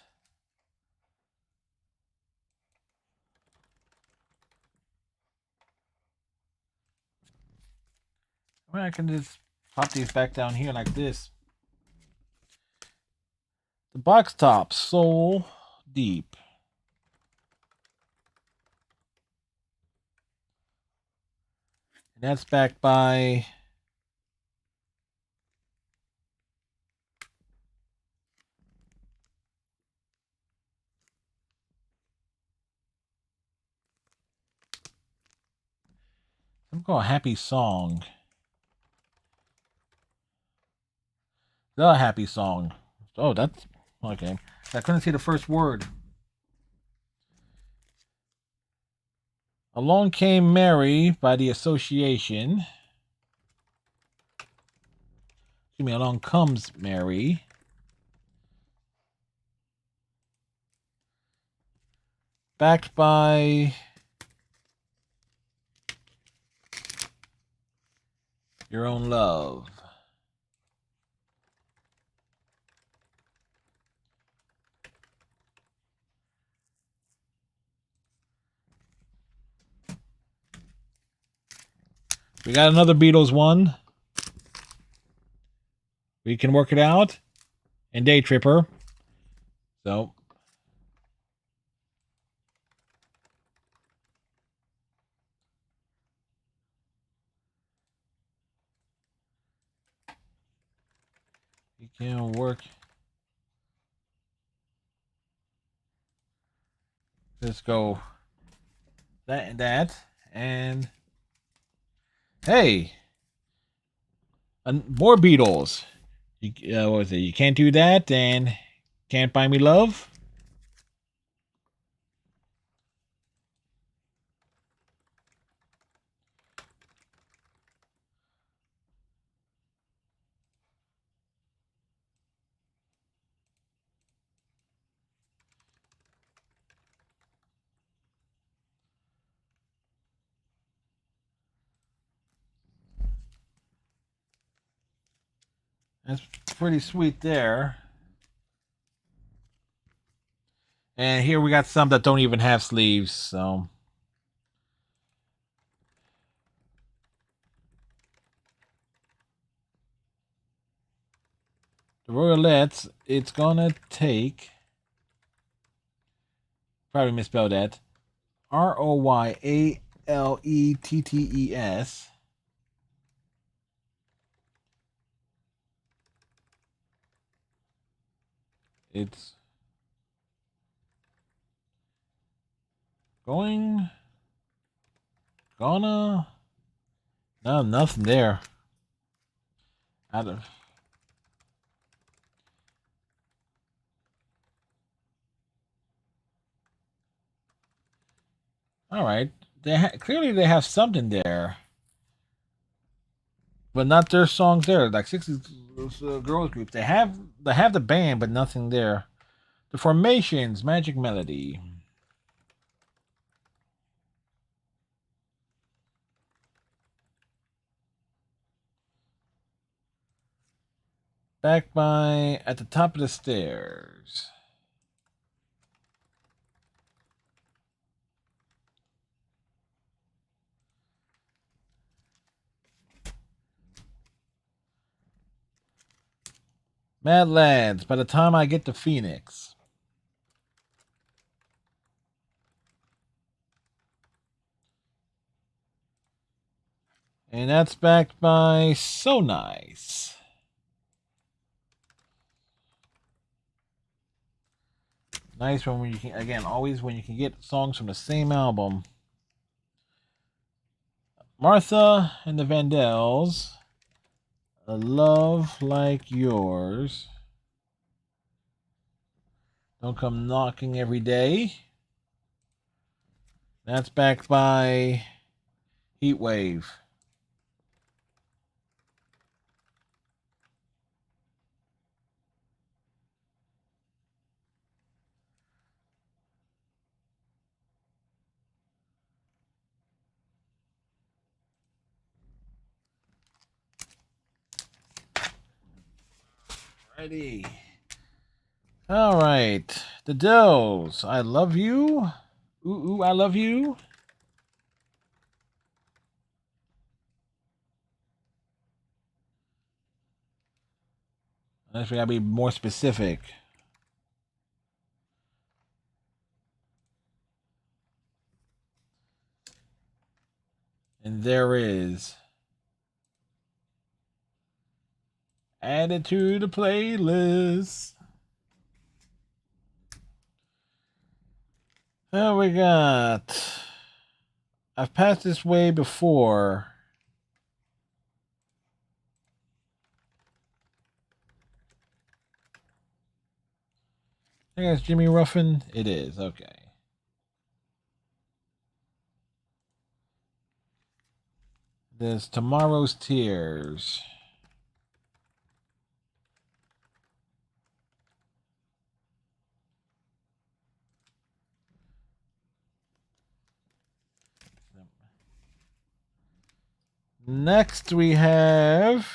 I mean, I can just pop these back down here like this. The box top, Soul Deep. And that's backed by something called Happy Song. The Happy Song. Oh, that's okay. I couldn't see the first word. Along Came Mary by The Association. Excuse me, Along Comes Mary. Backed by Your Own Love. We got another Beatles one. We Can Work It Out and Day Tripper. So we can work. Let's go that and that. And hey, more Beatles. What was it? You Can't Do That and Can't Buy Me Love. That's pretty sweet there. And here we got some that don't even have sleeves, so. The Royalettes, it's gonna take. Probably misspelled that. Royalettes. It's gonna. No, nothing there. Out of. All right. Clearly they have something there, but not their songs there. Like 60s girls group, they have the band, but nothing there. The Formations, Magic Melody. Back by At the Top of the Stairs. Mad Lads, By the Time I Get to Phoenix. And that's backed by So Nice. Nice one when you can, again, always when you can get songs from the same album. Martha and the Vandells. A Love Like Yours. Don't Come Knocking Every Day. That's backed by Heatwave. Ready. All right. The Dills. I love you. Ooh, ooh, I love you. Unless we gotta be more specific. And there is. Add it to the playlist. There we got. I've passed this way before. I think it's Jimmy Ruffin. It is. Okay. There's Tomorrow's Tears. Next we have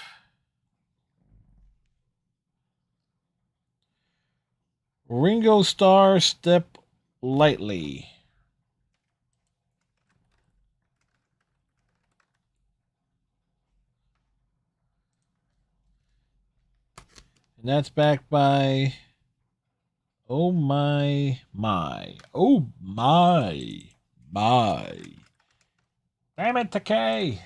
Ringo Starr, Step Lightly. And that's backed by Oh My. Oh My. Damn it, Takei.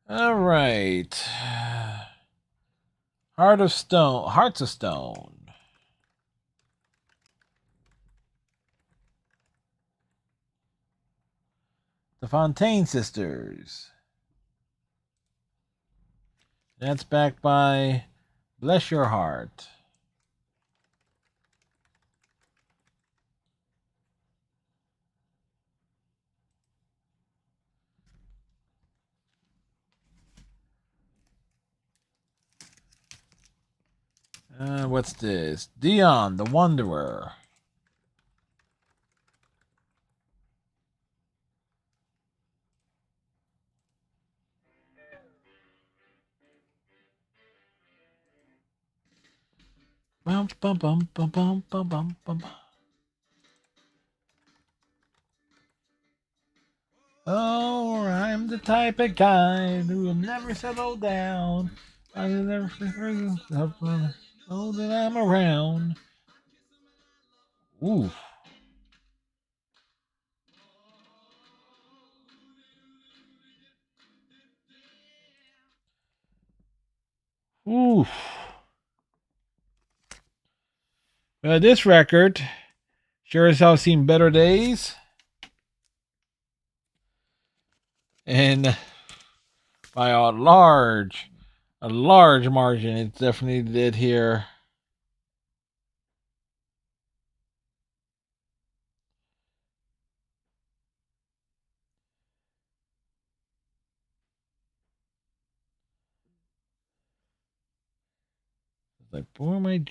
All right. Hearts of Stone. The Fontaine Sisters. That's backed by Bless Your Heart. What's this? Dion, the Wanderer. Bum, bum, bum, bum, bum, bum, bum, bum. Oh, I'm the type of guy who will never settle down. I will never know that I'm around. Ooh. Ooh. This record sure as hell seen better days. And by a large margin, it definitely did here. It's like, boy, my.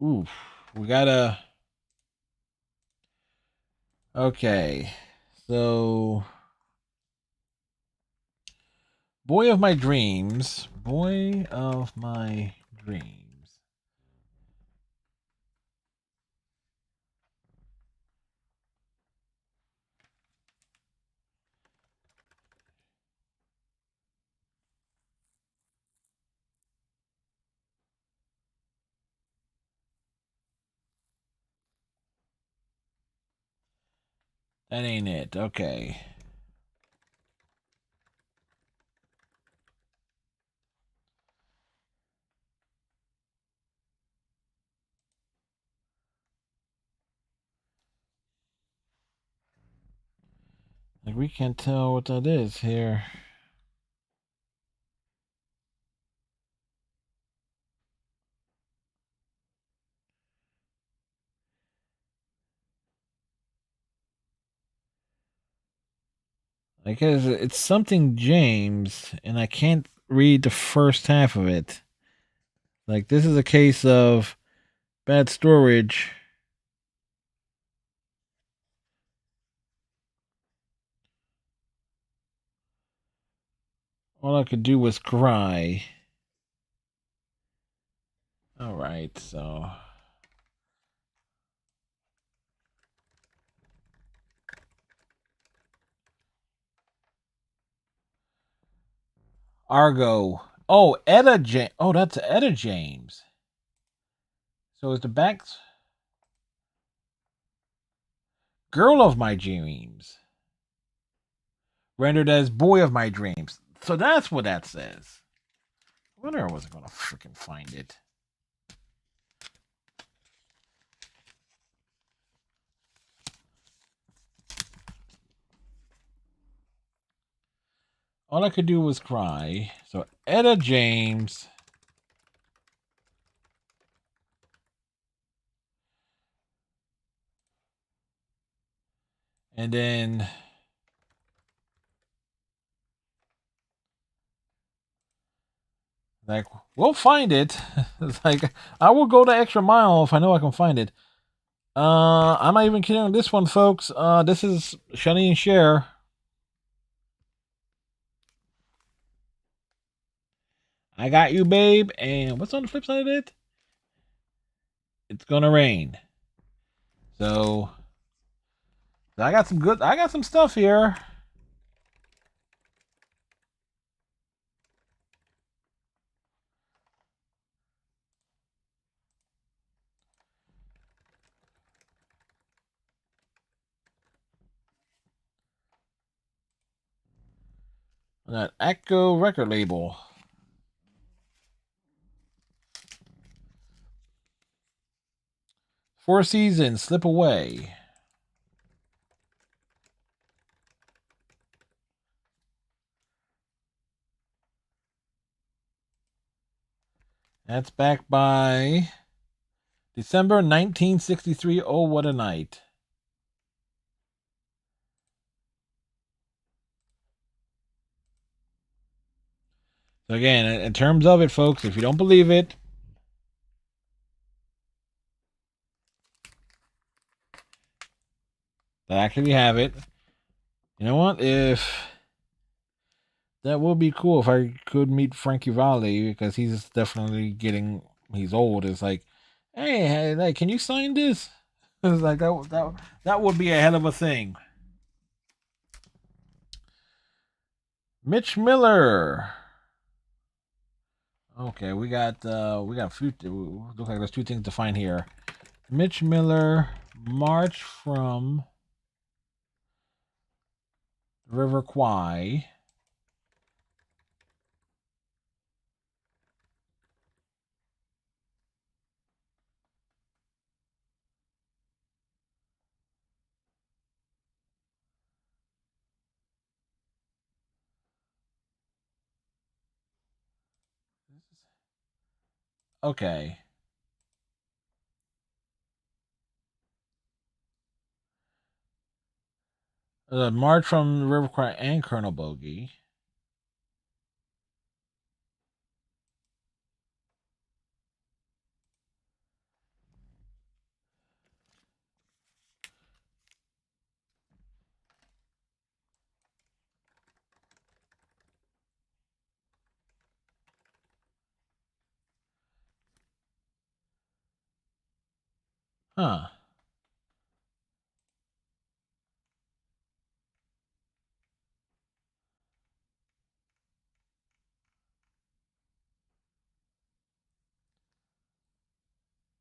Ooh, we gotta. Okay, so Boy of My Dreams. Boy of My Dreams. That ain't it. Okay. Like, we can't tell what that is here. I guess it's something James, and I can't read the first half of it. Like, this is a case of bad storage. All I could do was cry. Alright, so. Argo. Oh, Etta James. Oh, that's Etta James. So is the back. Girl of my dreams. Rendered as boy of my dreams. So that's what that says. I wonder I wasn't going to freaking find it. All I could do was cry. So Etta James. And then like we'll find it. It's like I will go the extra mile if I know I can find it. I'm not even kidding on this one, folks. This is Shunny and Cher. I got you, babe. And what's on the flip side of it? It's gonna rain. So I got some stuff here. That Echo record label. Four Seasons, Slip Away. That's back by December 1963. Oh, what a night. So again, in terms of it, folks, if you don't believe it, I actually have it. You know what? If that would be cool if I could meet Frankie Valli because he's definitely he's old. It's like, hey, can you sign this? It's like that would be a hell of a thing. Mitch Miller. Okay, we got a few. Looks like there's two things to find here. Mitch Miller, March from River Kwai. Okay. March from River Kwai and Colonel Bogey. Huh.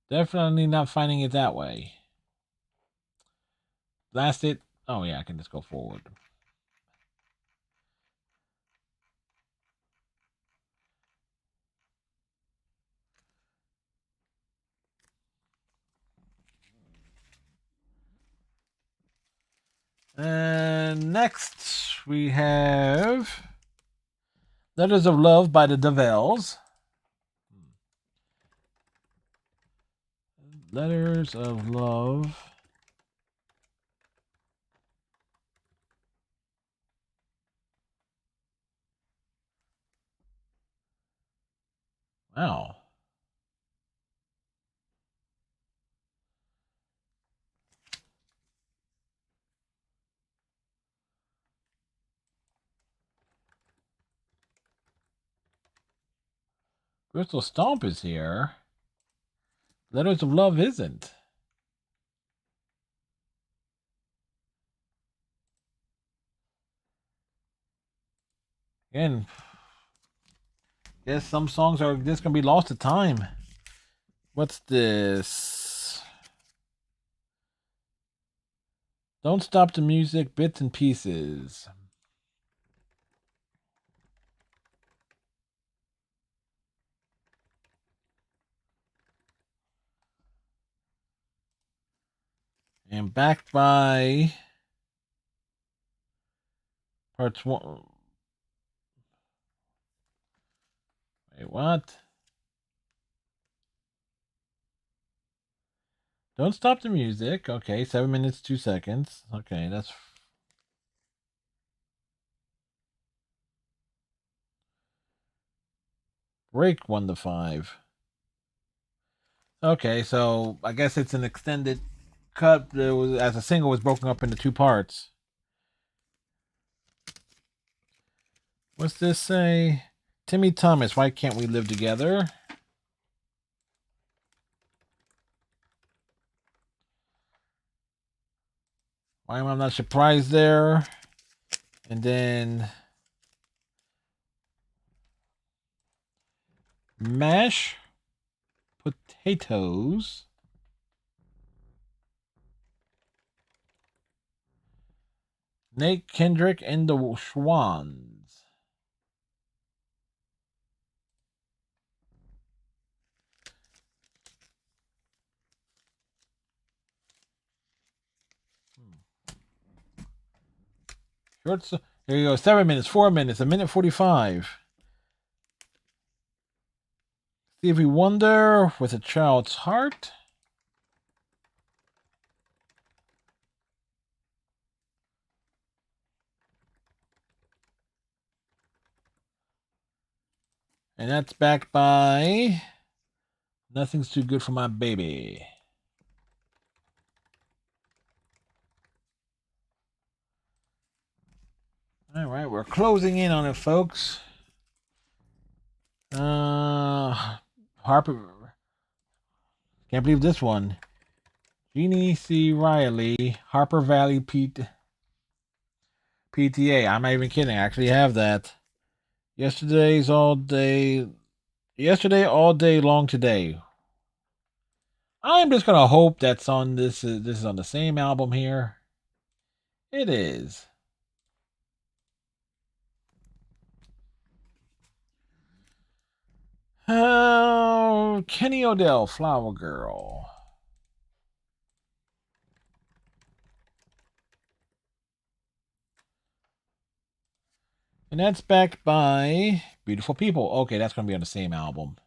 Definitely not finding it that way. Last it. Oh yeah, I can just go forward. And next we have Letters of Love by the Devels. Letters of Love. Wow. Crystal Stomp is here. Letters of Love isn't. Again, guess some songs are just gonna be lost to time. What's this? Don't Stop the Music, Bits and Pieces. And backed by parts one. Wait, what? Don't Stop the Music. Okay, 7 minutes, 2 seconds. Okay, that's. Break 1 to 5. Okay, so I guess it's an extended cut. It was, as a single, was broken up into 2 parts. What's this say? Timmy Thomas, Why Can't We Live Together? Why am I not surprised there? And then Mash Potatoes. Nate Kendrick and the Schwans. Shorts. Here you go. 7 minutes, 4 minutes, 1 minute 45. Stevie Wonder with A Child's Heart. And that's backed by Nothing's Too Good for My Baby. All right, we're closing in on it, folks. Harper. Can't believe this one. Jeannie C. Riley, Harper Valley PTA. I'm not even kidding. I actually have that. Yesterday, all day long today. I'm just gonna hope that's on this. This is on the same album here. It is. Oh, Kenny Odell, Flower Girl. And that's backed by Beautiful People. Okay, that's gonna be on the same album.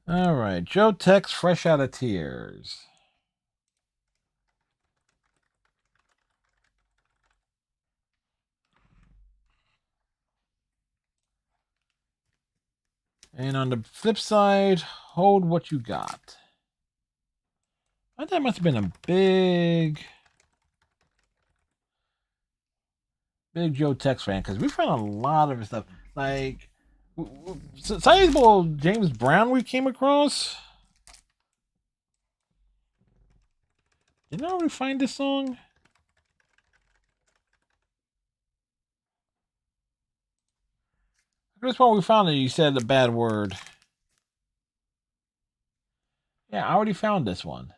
All right, Joe Tex, Fresh Out of Tears. And on the flip side, Hold What You Got. I thought that must have been a big Joe Tex fan because we found a lot of his stuff. Like, sizable James Brown we came across. Did I already find this song? This one we found it. You said a bad word. Yeah, I already found this one.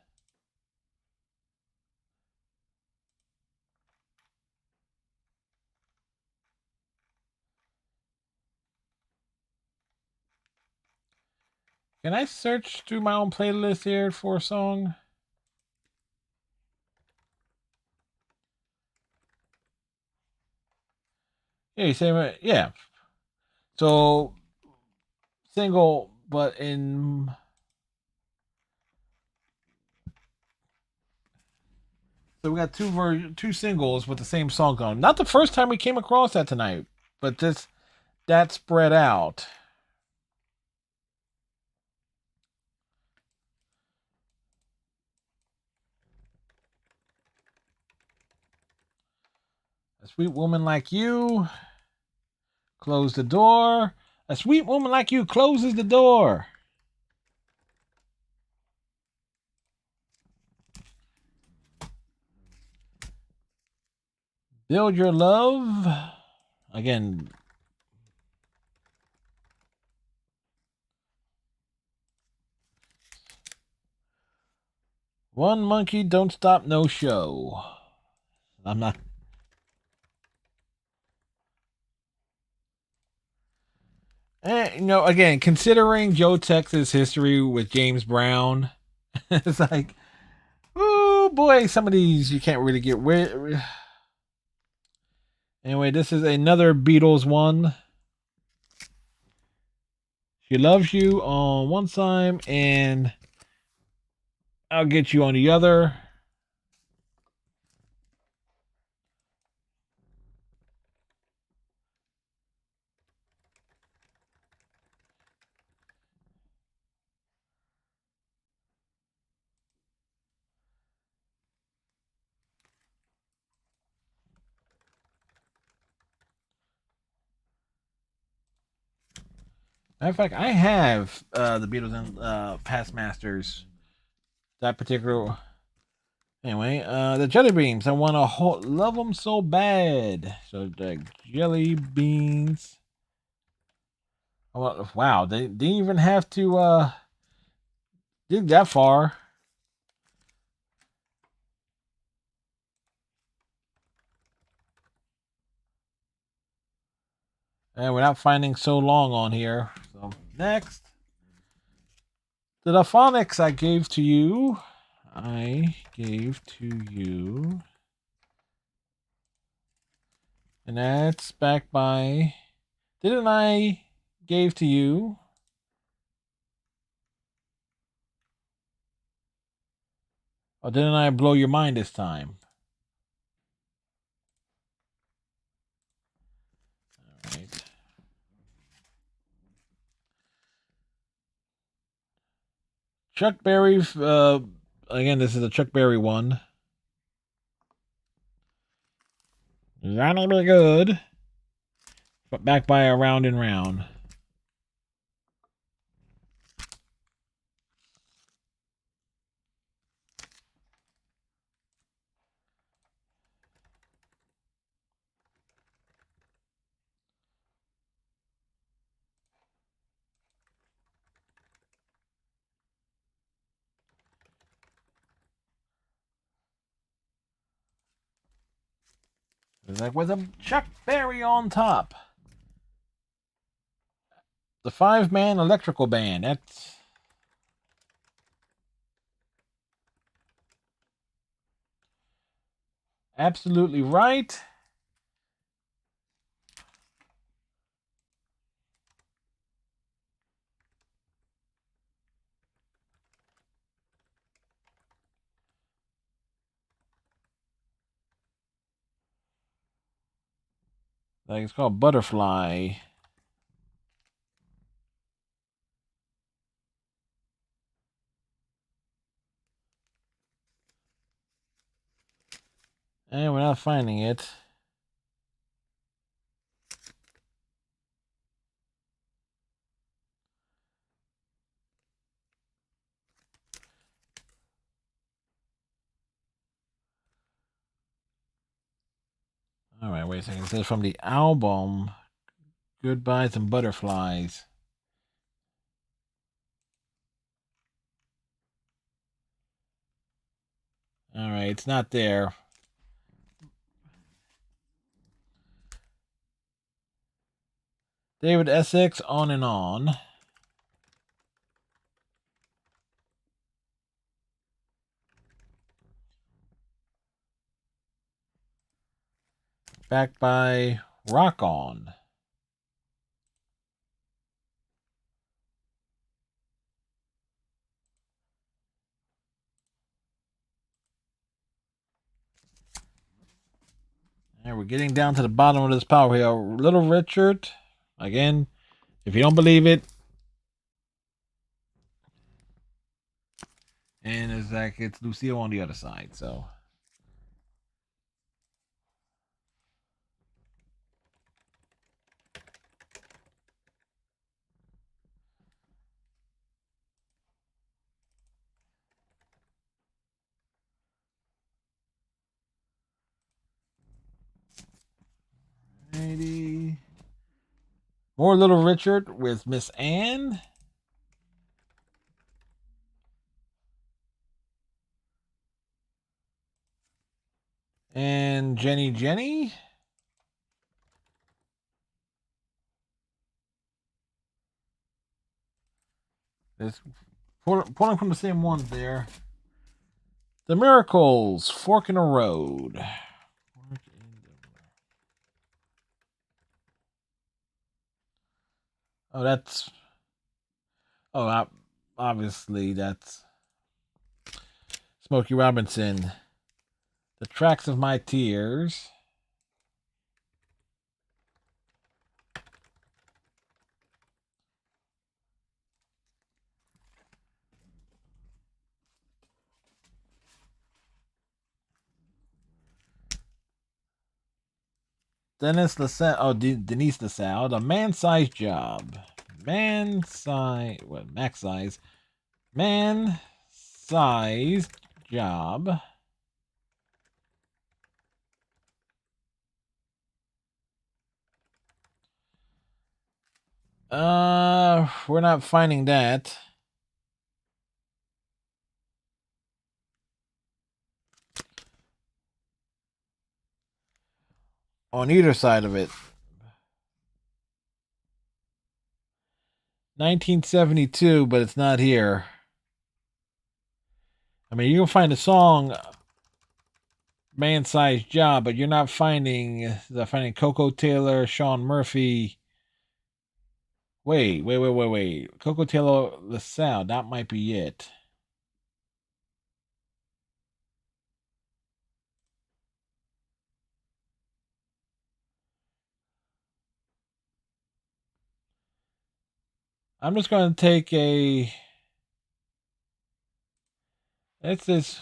Can I search through my own playlist here for a song? Yeah, you say yeah. So single, but in so we got two singles with the same song on. Not the first time we came across that tonight, but that spread out. A sweet woman like you. Close the door. A sweet woman like you closes the door. Build your love. Again. One monkey don't stop no show. I'm not. Again, considering Joe Tex's history with James Brown, it's like, oh boy, some of these you can't really get rid. Anyway, this is another Beatles one. She loves you on one side, and I'll get you on the other. Matter of fact, I have the Beatles and Past Masters. That particular. Anyway, the jelly beans. I want to love them so bad. So the jelly beans. Oh, wow, they didn't even have to dig that far. And without finding so long on here. So next. The phonics I gave to you. I gave to you. And that's back by. Didn't I gave to you? Or didn't I blow your mind this time? All right. Chuck Berry. Again, this is a Chuck Berry one. That'll be good. But back by a round and round. Like with a Chuck Berry on top. The 5-man electrical band. That's absolutely right. Like it's called Butterfly. And we're not finding it. All right, wait a second. It says from the album Goodbyes and Butterflies. All right, it's not there. David Essex, On and On. Backed by Rock On. And we're getting down to the bottom of this pile here. Little Richard. Again, if you don't believe it. And it's like it's Lucille on the other side, so. Alrighty. More Little Richard with Miss Anne. And Jenny Jenny. It's pulling from the same ones there. The Miracles, Fork in the Road. Oh, that's... Oh, obviously that's Smokey Robinson. The Tracks of My Tears. Denise LaSalle. Oh, Denise LaSalle. The Man-Sized Job. Man-Size. What? Max Size. Man-Sized Job. We're not finding that. On either side of it. 1972, but it's not here. I mean, you can find the song Man-Sized Job, but you're not finding Coco Taylor, Sean Murphy. Wait. Coco Taylor LaSalle, that might be it. I'm just going to take a... It's this...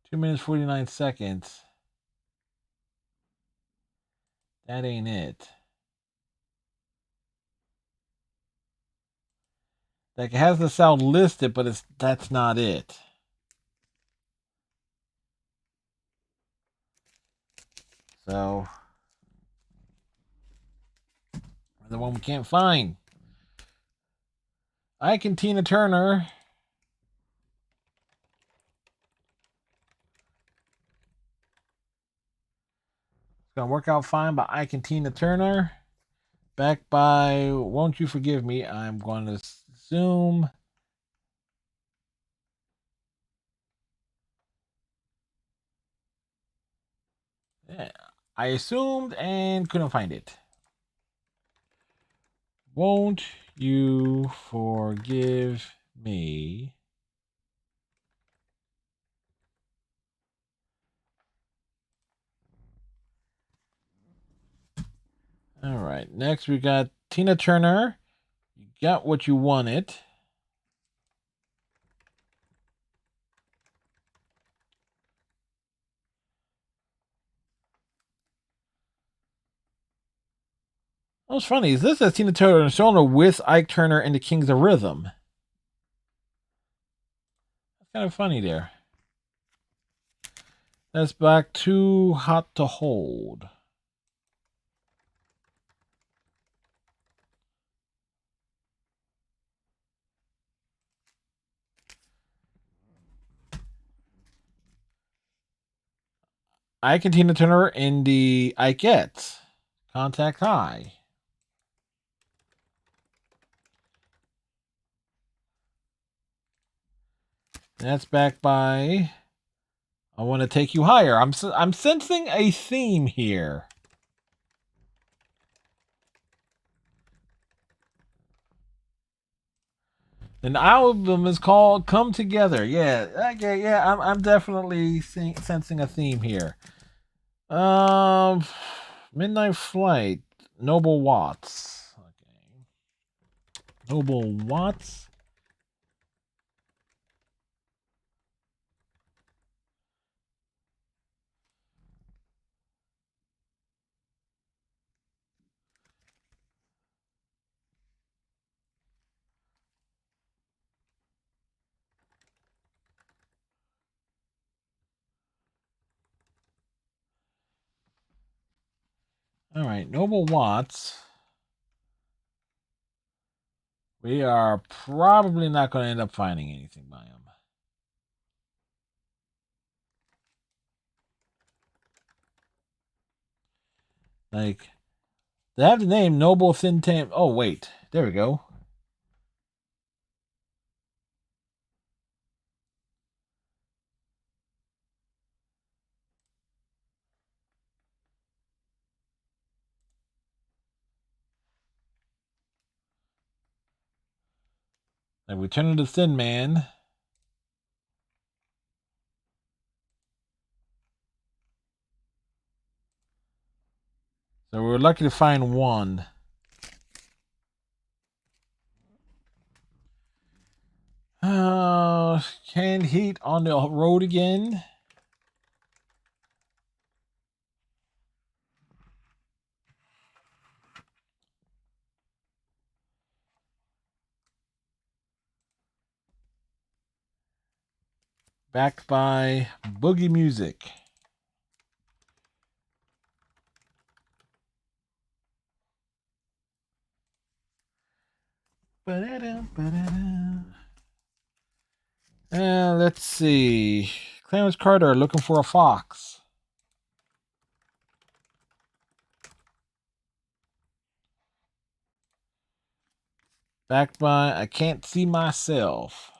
Two minutes, 49 seconds. That ain't it. Like, it has the sound listed, but that's not it. So... The one we can't find. Ike and Tina Turner. It's going to work out fine by Ike and Tina Turner. Backed by Won't You Forgive Me. I'm going to zoom. Yeah, I assumed and couldn't find it. Won't you forgive me? All right. Next, we got Tina Turner. You got what you wanted. What's funny is this says Tina Turner shoulder with Ike Turner and the Kings of Rhythm. That's kind of funny there. That's back Too Hot to Hold. Ike and Tina Turner in the Ikeettes. Contact High. That's backed by I Want to Take You Higher. I'm sensing a theme here. And the album is called Come Together. Yeah, okay, yeah. I'm definitely sensing a theme here. Midnight Flight, Noble Watts. Okay, Noble Watts. All right, Noble Watts. We are probably not going to end up finding anything by him. Like, they have the name Noble Thin Tam. Oh, wait. There we go. Like, Return of the Thin Man. So we're lucky to find one. Canned Heat on the road again. Backed by Boogie Music. Let's see. Clarence Carter looking for a fox. Backed by I Can't See Myself.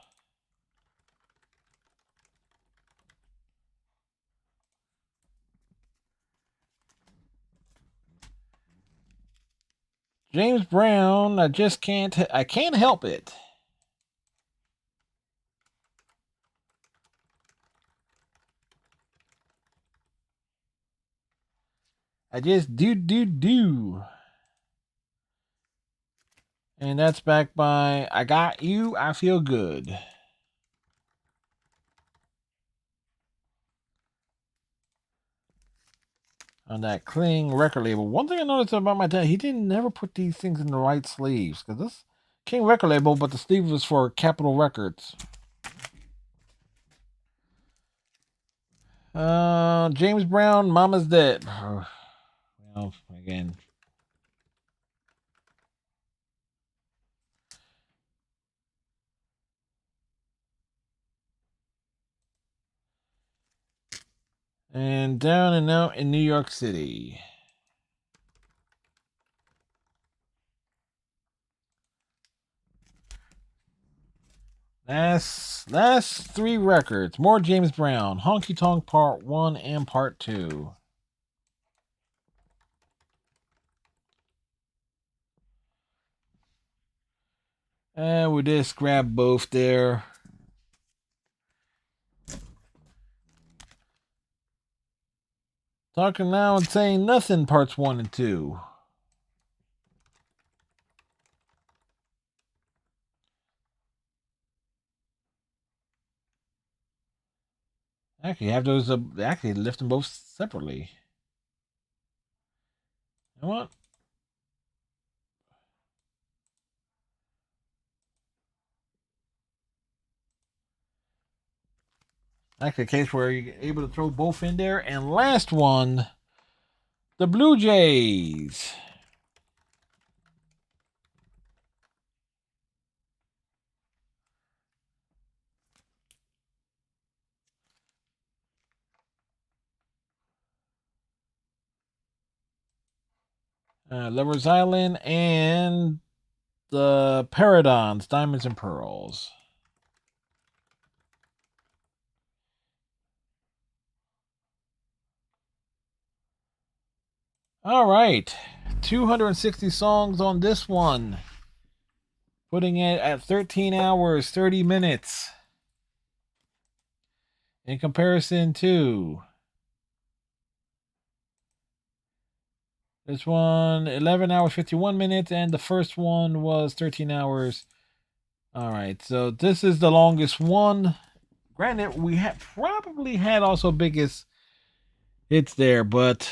James Brown, I can't help it. I just do. And that's backed by I Got You, I Feel Good. On that Kling record label. One thing I noticed about my dad, he didn't never put these things in the right sleeves. Because this King record label, but the sleeve was for Capitol Records. James Brown, Mama's Dead. Well, again. And Down and Out in New York City. Last three records. More James Brown. Honky Tonk Part 1 and Part 2. And we just grab both there. Talking Now and Saying Nothing, Parts 1 and 2. Actually, have those. Actually, lift them both separately. You know what? Actually, a case where you're able to throw both in there. And last one, the Blue Jays. Lover's Island and the Paradons, Diamonds and Pearls. All right. 260 songs on this one. Putting it at 13 hours, 30 minutes. In comparison to this one, 11 hours, 51 minutes, and the first one was 13 hours. All right, so this is the longest one. Granted, we probably had also biggest hits there, but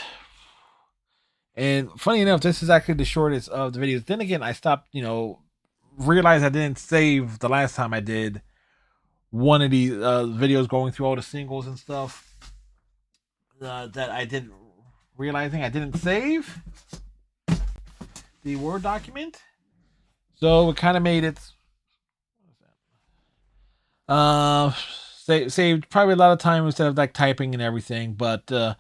and funny enough, this is actually the shortest of the videos. Then again, I stopped, realized I didn't save the last time I did one of these videos going through all the singles and stuff that I didn't realizing I didn't save the Word document. So it kind of made it saved probably a lot of time instead of like typing and everything. But this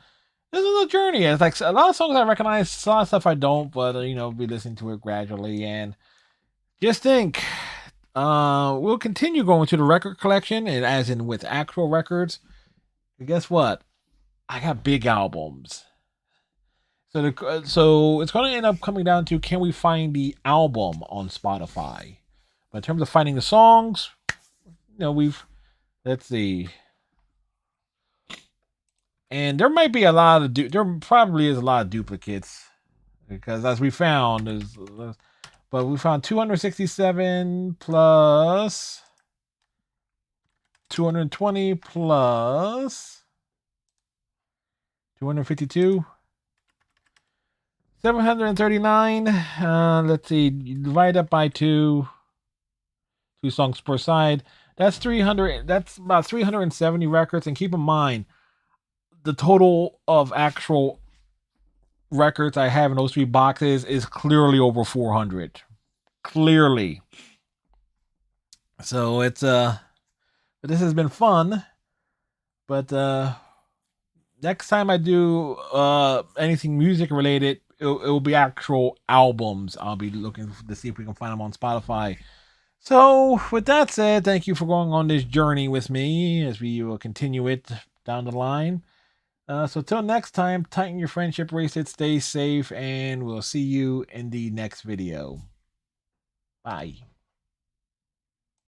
is a journey. It's like a lot of songs I recognize, a lot of stuff I don't, but be listening to it gradually. And just think, we'll continue going to the record collection, and as in with actual records. And guess what? I got big albums. So it's going to end up coming down to, can we find the album on Spotify? But in terms of finding the songs, let's see. And there might be a lot of there probably is a lot of duplicates, because as we found but we found 267 plus 220 plus 252. 739. Let's see. Divide up by two songs per side. That's 300. That's about 370 records. And keep in mind, the total of actual records I have in those 3 boxes is clearly over 400. Clearly. So it's but this has been fun. But next time I do anything music related, it will be actual albums. I'll be looking to see if we can find them on Spotify. So, with that said, thank you for going on this journey with me as we will continue it down the line. So, till next time, tighten your friendship bracelet, stay safe, and we'll see you in the next video. Bye.